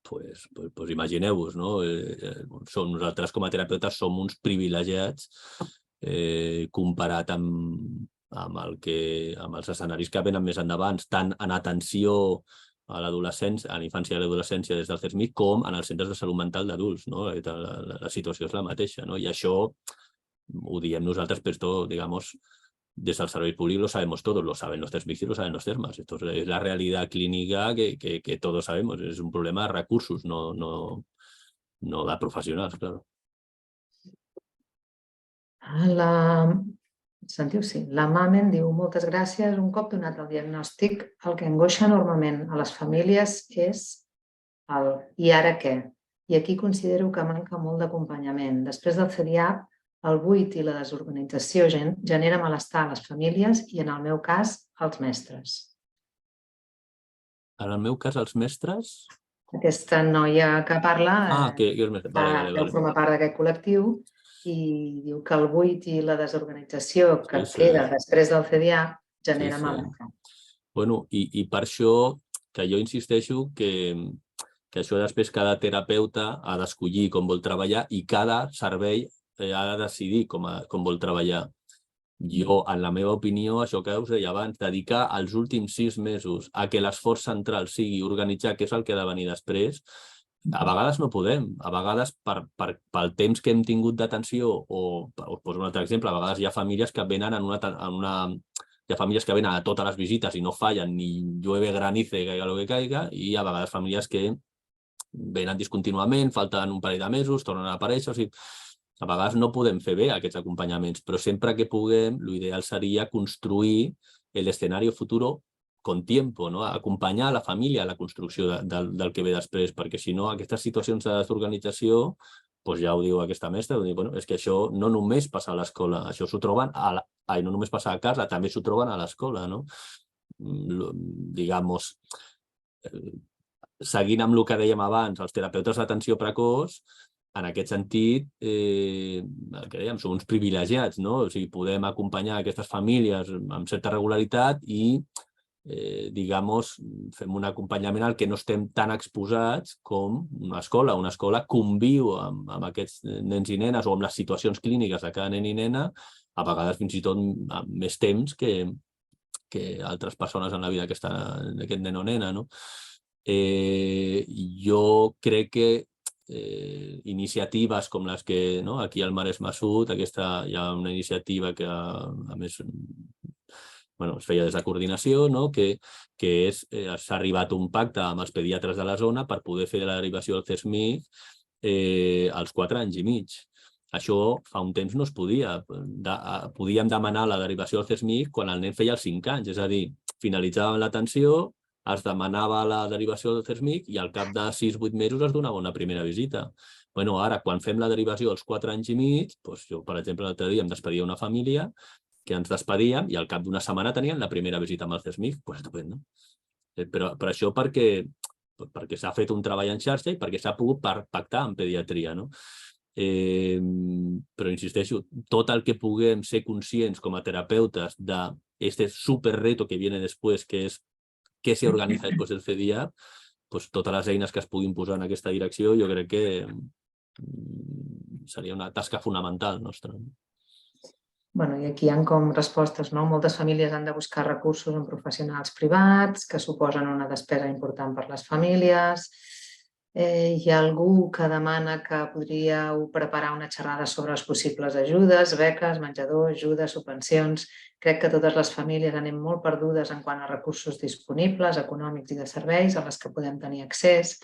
doncs imagineu-vos, nosaltres com a terapeutes som uns privilegiats comparat amb els escenaris que venen més endavant, tant en atenció a l'adolescència, a la infància i a l'adolescència des del CESMIC, com en els centres de salut mental d'adults. La situació és la mateixa, i això ho diem nosaltres, però, digamos, desde el servicio público lo sabemos todos, lo saben los CESMICs y lo saben los CESMAs. Esto es la realidad clínica que todos sabemos. Es un problema de recursos, no de professionals, claro. Sentiu, sí. La Mamen diu: moltes gràcies. Un cop donat el diagnòstic, el que angoixa normalment a les famílies és el «i ara què?». I aquí considero que manca molt d'acompanyament. Després del CDIAP, el buit i la desorganització genera malestar a les famílies i, en el meu cas, als mestres. En el meu cas, els mestres? Aquesta noia que parla deu formar part d'aquest col·lectiu i diu que el buit i la desorganització que queda després del CDIAP genera malestar. Bueno, i per això que jo insisteixo que això després cada terapeuta ha d'escollir com vol treballar i cada servei ha de decidir com vol treballar. Jo, en la meva opinió, això que us deia abans, dedicar els últims 6 mesos a que l'esforç central sigui organitzar què és el que ha de venir després, a vegades no podem. A vegades, pel temps que hem tingut d'atenció, o us poso un altre exemple, a vegades hi ha famílies que venen hi ha famílies que venen a totes les visites i no fallen, ni llueve, granice, caiga lo que caiga, i a vegades famílies que venen discontinuament, falten un parell de mesos, tornen a aparèixer, o sigui, a vegades no podem fer bé aquests acompanyaments, però sempre que puguem, l'ideal seria construir l'escenari futuro con tiempo, acompanyar la família a la construcció del que ve després, perquè si no, aquestes situacions de desorganització, ja ho diu aquesta mestra, és que això no només passa a l'escola, això s'ho troben, no només passa a casa, també s'ho troben a l'escola. Digamos, seguint amb el que dèiem abans, els terapeutes d'atenció precoç, en aquest sentit, el que dèiem, som uns privilegiats, o sigui, podem acompanyar aquestes famílies amb certa regularitat i, digamos, fem un acompanyament al que no estem tan exposats com una escola. Una escola conviu amb aquests nens i nenes o amb les situacions clíniques de cada nen i nena, a vegades fins i tot amb més temps que altres persones en la vida que estan d'aquest nen o nena. Jo crec que iniciatives com les que aquí al Maresme Sud, hi ha una iniciativa que a més es feia des de coordinació, que s'ha arribat a un pacte amb els pediatres de la zona per poder fer la derivació al CESMIC als 4 anys i mig. Això fa un temps no es podia. Podíem demanar la derivació al CESMIC quan el nen feia els 5 anys, és a dir, finalitzàvem l'atenció, es demanava la derivació del CESMIC i al cap de 6-8 mesos es donava una primera visita. Ara, quan fem la derivació als 4 anys i mig, jo, per exemple, l'altre dia em despedia una família que ens despedíem i al cap d'una setmana tenien la primera visita amb el CESMIC. Estupendo. Però això perquè s'ha fet un treball en xarxa i perquè s'ha pogut pactar en pediatria. Però insisteixo, tot el que puguem ser conscients com a terapeutes d'aquest superreto que viene després, que és què se organitza després del CDIAP, totes les eines que es puguin posar en aquesta direcció, jo crec que seria una tasca fonamental nostra. I aquí hi ha com respostes. Moltes famílies han de buscar recursos en professionals privats que suposen una despesa important per les famílies. Hi ha algú que demana que podríeu preparar una xerrada sobre les possibles ajudes, beques, menjador, ajudes, subvencions. Crec que totes les famílies anem molt perdudes en quant a recursos disponibles, econòmics i de serveis a les que podem tenir accés.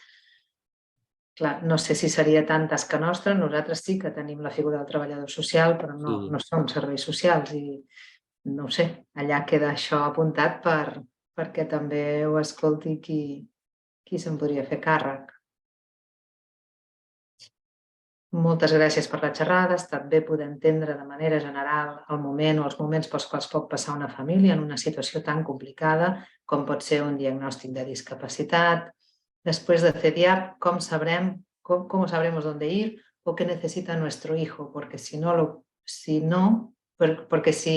Clar, no sé si seria tant tasca nostra, nosaltres sí que tenim la figura del treballador social, però no som serveis socials i no ho sé, allà queda això apuntat perquè també ho escolti qui se'n podria fer càrrec. Moltes gràcies per la xerrada, ha estat bé poder entendre de manera general el moment o els moments pels quals pot passar una família en una situació tan complicada com pot ser un diagnòstic de discapacitat. Después de CEDIAP, ¿cómo sabremos dónde ir o qué necesita nuestro hijo? Porque si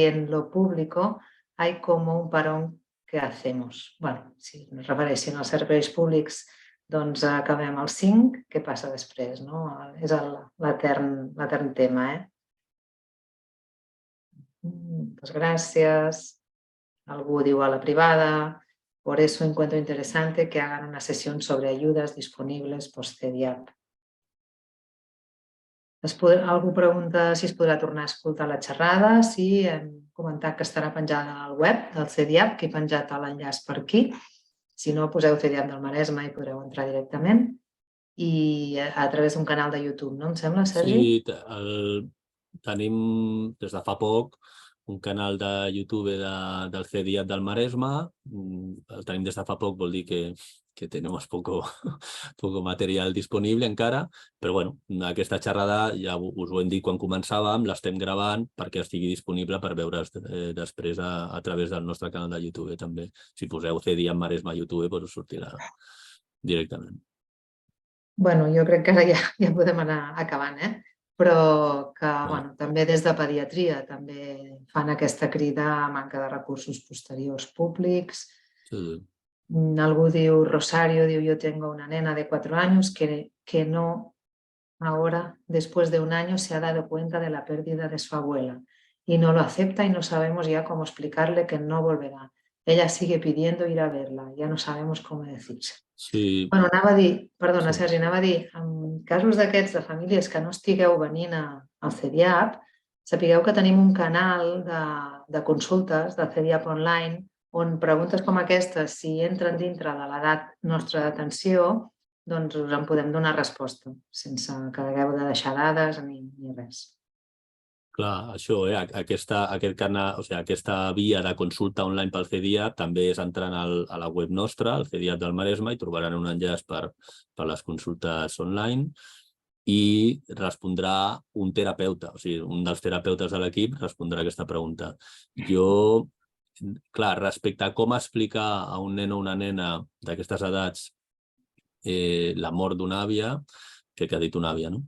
en lo público hay como un parón, ¿qué hacemos? Bueno, si ens refereixin als serveis públics, doncs acabem al 5, què passa després? No? És l'etern tema. Moltes gràcies. Algú diu a la privada, por eso encuentro interesante que hagan una sesión sobre ayudas disponibles post-CEDIAP. Algú pregunta si es podrà tornar a escoltar la xerrada. Sí, hem comentat que estarà penjada al web del CEDIAP, que he penjat l'enllaç per aquí. Si no, poseu CEDIAP del Maresme i podreu entrar directament. I a través d'un canal de YouTube, no? Em sembla, Sergi? Sí, tenim des de fa poc un canal de YouTube del CEDIAP del Maresme. El tenim des de fa poc, vol dir que tenemos poco material disponible encara, però bueno, aquesta xerrada ja us ho hem dit quan començàvem, l'estem gravant perquè estigui disponible per veure's després a través del nostre canal de YouTube també. Si poseu CEDIAP Maresme a YouTube, doncs us sortirà directament. Bueno, jo crec que ara ja podem anar acabant, però que també des de pediatria també fan aquesta crida a manca de recursos posteriors públics. Sí. Algú diu, Rosario, diu, yo tengo una nena de 4 años que no, ahora, después de un año, se ha dado cuenta de la pérdida de su abuela y no lo acepta y no sabemos ya cómo explicarle que no volverá. Ella sigue pidiendo ir a verla, ya no sabemos cómo decirse. Sí. Bueno, anava a dir, perdona, Sergi, anava a dir, en casos d'aquests de famílies que no estigueu venint al CEDIAP, sapigueu que tenim un canal de consultes del CEDIAP online on preguntes com aquestes, si entren dintre de l'edat nostra d'atenció, doncs us en podem donar resposta, sense que hagueu de deixar dades ni res. Clar, això, aquest canal, o sigui, aquesta via de consulta online pel CEDIAP també és entrant a la web nostra, al CEDIAP del Maresme, i trobaran un enllaç per les consultes online i respondrà un terapeuta, o sigui, un dels terapeutes de l'equip respondrà aquesta pregunta. Jo, clar, respecte a com explicar a un nen o una nena d'aquestes edats la mort d'una àvia, crec que ha dit una àvia, no?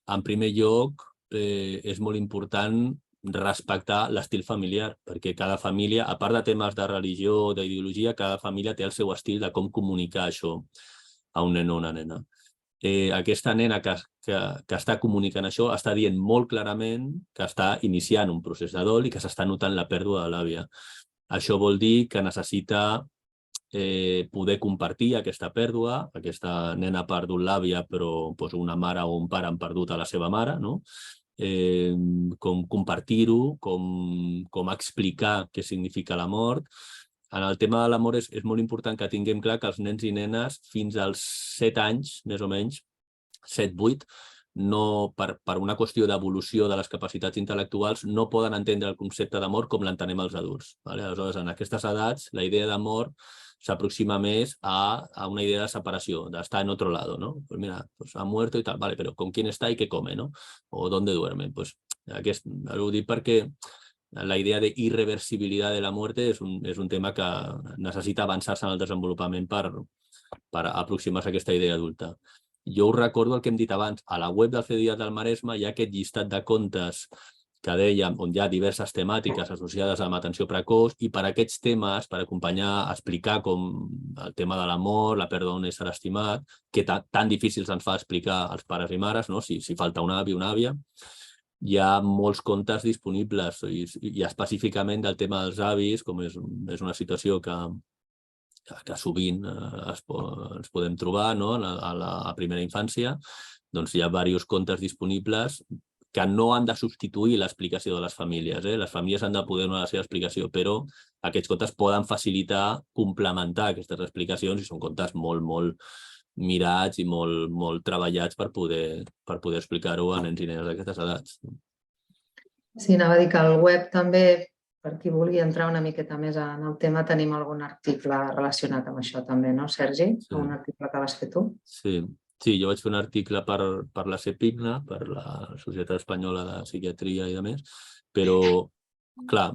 En primer lloc, és molt important respectar l'estil familiar, perquè cada família, a part de temes de religió o d'ideologia, cada família té el seu estil de com comunicar això a un nen o una nena. Aquesta nena que està comunicant això està dient molt clarament que està iniciant un procés de dol i que s'està notant la pèrdua de l'àvia. Això vol dir que necessita poder compartir aquesta pèrdua. Aquesta nena ha perdut l'àvia, però una mare o un pare han perdut a la seva mare, no? Com compartir-ho, com explicar què significa la mort. En el tema de la mort és molt important que tinguem clar que els nens i nenes fins als 7 anys, més o menys, 7-8, no, per una qüestió d'evolució de les capacitats intel·lectuals, no poden entendre el concepte de mort com l'entenem els adults. Aleshores, en aquestes edats, la idea de mort s'aproxima més a una idea de separació, d'estar en otro lado, ¿no? Pues mira, ha muerto y tal, vale, pero ¿con quién está y qué come, no? O ¿dónde duerme? Pues ho dic perquè la idea de irreversibilitat de la muerte és un tema que necessita avançar-se en el desenvolupament per aproximar-se a aquesta idea adulta. Jo us recordo el que hem dit abans, a la web del CEDIAP del Maresme hi ha aquest llistat de contes que dèiem, on hi ha diverses temàtiques associades amb atenció precoç, i per aquests temes, per acompanyar, explicar com el tema de la mort, la pèrdua d'un ésser estimat, que tan difícils ens fa explicar als pares i mares, no? Si falta un avi o una àvia, hi ha molts contes disponibles, i específicament del tema dels avis, com és una situació que que sovint ens podem trobar a la primera infància, doncs hi ha diversos contes disponibles que no han de substituir l'explicació de les famílies. Les famílies han de poder donar la seva explicació, però aquests contes poden facilitar, complementar aquestes explicacions i són contes molt, molt mirats i molt treballats per poder explicar-ho a nens i nenes d'aquestes edats. Sí, anava a dir que al web també, per qui vulgui entrar una miqueta més en el tema, tenim algun article relacionat amb això també, no, Sergi? Un article que vas fer tu? Sí, jo vaig fer un article per la CEPIGNA, per la Societat Espanyola de Psiquiatria i de més, però, clar,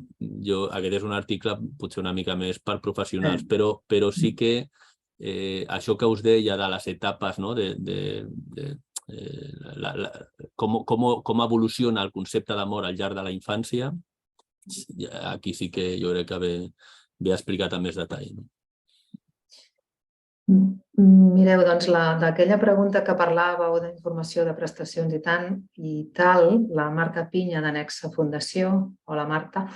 aquest és un article potser una mica més per professionals, però sí que això que us deia de les etapes, com evoluciona el concepte d'amor al llarg de la infància, aquí sí que jo crec que ve explicat amb més detall. Mireu, doncs, d'aquella pregunta que parlàveu d'informació de prestacions i tal, la Marta Pinya d'Anexa Fundació, o la Marta,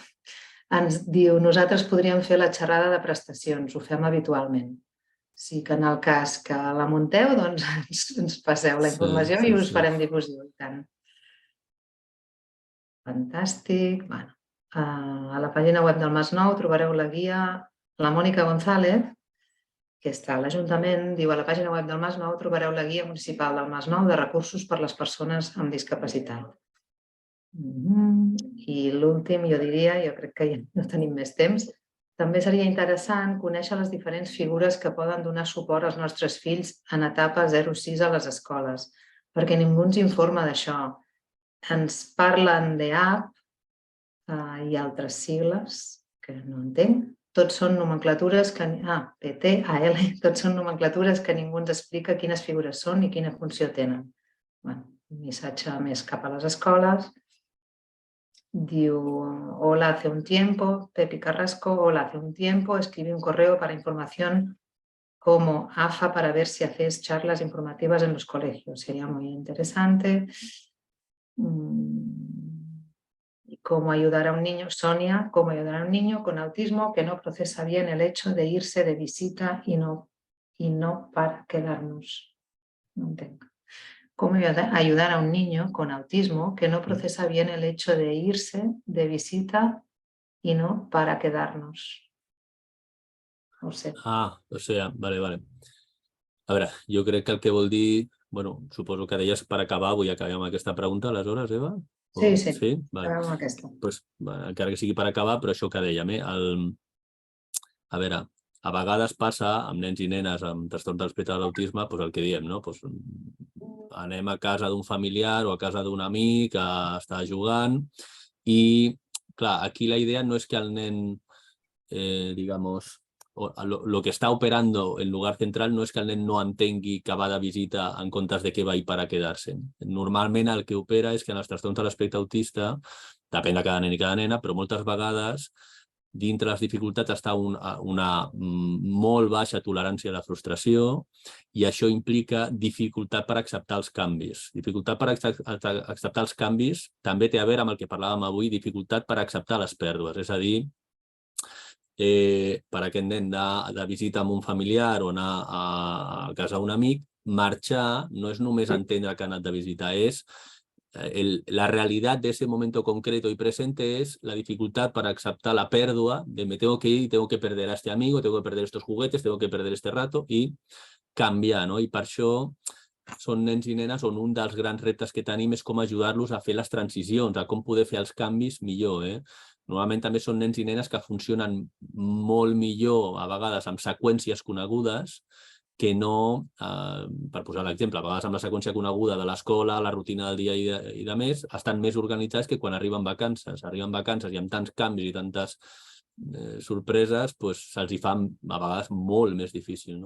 ens diu: nosaltres podríem fer la xerrada de prestacions, ho fem habitualment. Sí que en el cas que la munteu, doncs ens passeu la informació i us farem difusió. I tant. Fantàstic. A la pàgina web del Masnou trobareu la guia. La Mònica González, que està a l'Ajuntament, diu: a la pàgina web del Masnou trobareu la guia municipal del Masnou de recursos per a les persones amb discapacitat. I l'últim, jo diria, jo crec que ja no tenim més temps, també seria interessant conèixer les diferents figures que poden donar suport als nostres fills en etapa 0-6 a les escoles, perquè ningú ens informa d'això. Ens parlen d'EAP i altres sigles que no entenc. Tots són nomenclatures que... PT, AL, tots són nomenclatures que ningú ens explica quines figures són i quina funció tenen. Un missatge més cap a les escoles. Diu: hola, hace un tiempo, Pepi Carrasco, hola, hace un tiempo, escribí un correo para información como AFA para ver si hacéis charlas informativas en los colegios. Sería muy interesante. ¿Cómo ayudar a un niño? Sonia, ¿cómo ayudar a un niño con autismo que no procesa bien el hecho de irse de visita y no para quedarnos? No entiendo. ¿Cómo ayudar a un niño con autismo que no procesa bien el hecho de irse de visita y no para quedarnos? No sé. O sea, vale. A veure, jo crec que el que vol dir... Bueno, suposo que deies per acabar, vull acabar amb aquesta pregunta, aleshores, Eva? Sí. Vale. Acabem amb aquesta. Pues, encara que sigui per acabar, però això que dèiem, a veure, a vegades passa amb nens i nenes amb trastorn del espectre de l'autisme, el que diem, no? Anem a casa d'un familiar o a casa d'un amic que està jugant i, clar, aquí la idea no és que el nen, digamos, lo que está operando el lugar central no és que el nen no entengui que va de visita en comptes de que va para quedar-se. Normalment el que opera és que en els trastorns de l'espectre autista, depèn de cada nen i cada nena, però moltes vegades dintre les dificultats està una molt baixa tolerància a la frustració i això implica dificultat per acceptar els canvis. Dificultat per acceptar els canvis també té a veure amb el que parlàvem avui, dificultat per acceptar les pèrdues. És a dir, per aquest nen de visita amb un familiar o anar a casa d'un amic, marxar no és només entendre que ha anat de visita, és la realidad de ese momento concreto y presente es la dificultad para aceptar la pérdida de me tengo que ir y tengo que perder a este amigo, tengo que perder estos juguetes, tengo que perder este rato i canviar, no? I per això són nens i nenes on un dels grans reptes que tenim és com ajudar-los a fer les transicions, a com poder fer els canvis millor, Normalment també són nens i nenes que funcionen molt millor, a vegades amb seqüències conegudes, que no, per posar l'exemple, a vegades amb la seqüència coneguda de l'escola, la rutina del dia i de més, estan més organitzats que quan arriben vacances. Arriben vacances i amb tants canvis i tantes sorpreses, se'ls hi fa a vegades molt més difícil.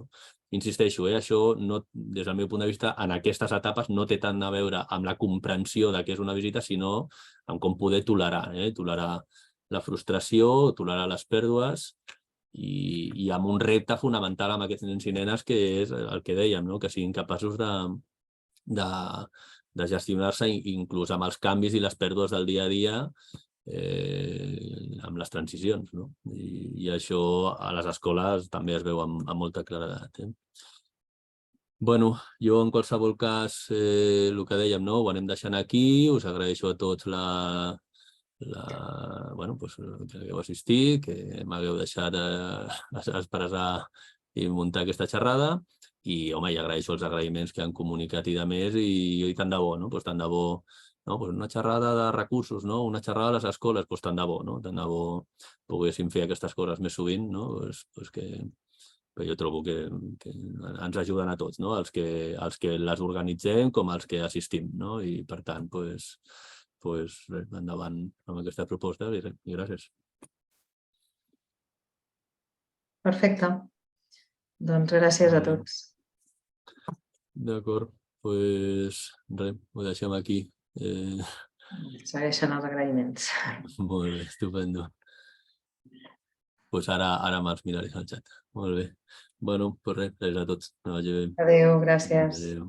Insisteixo, això des del meu punt de vista, en aquestes etapes no té tant a veure amb la comprensió de què és una visita, sinó amb com poder tolerar, tolerar la frustració, tolerar les pèrdues i amb un repte fonamental amb aquests nens i nenes que és el que dèiem, que siguin capaços de gestionar-se inclús amb els canvis i les pèrdues del dia a dia amb les transicions, no? I això a les escoles també es veu amb molta claredat. Bueno, jo en qualsevol cas, el que dèiem, no? Ho anem deixant aquí. Us agraeixo a tots que hagueu assistit, que m'hagueu deixat expressar i muntar aquesta xerrada. I, home, i agraeixo els agraïments que han comunicat i de més, i tant de bo, no? Pues tant de bo, no? Pues una xerrada de recursos, no? Una xerrada a les escoles, pues tant de bo, no? Tant de bo poguéssim fer aquestes coses més sovint, no? Pues que jo trobo que ens ajuden a tots, no? Els que les organitzem com els que assistim, no? I per tant, pues endavant amb aquesta proposta i gràcies. Perfecte. Doncs gràcies a tots. D'acord, doncs res, ho deixem aquí. Segueixen els agraïments. Molt bé, estupendo. Doncs ara me'ls miraré al xat. Molt bé. Bueno, doncs res, gràcies a tots. Que vagi bé. Adéu, gràcies. Adéu.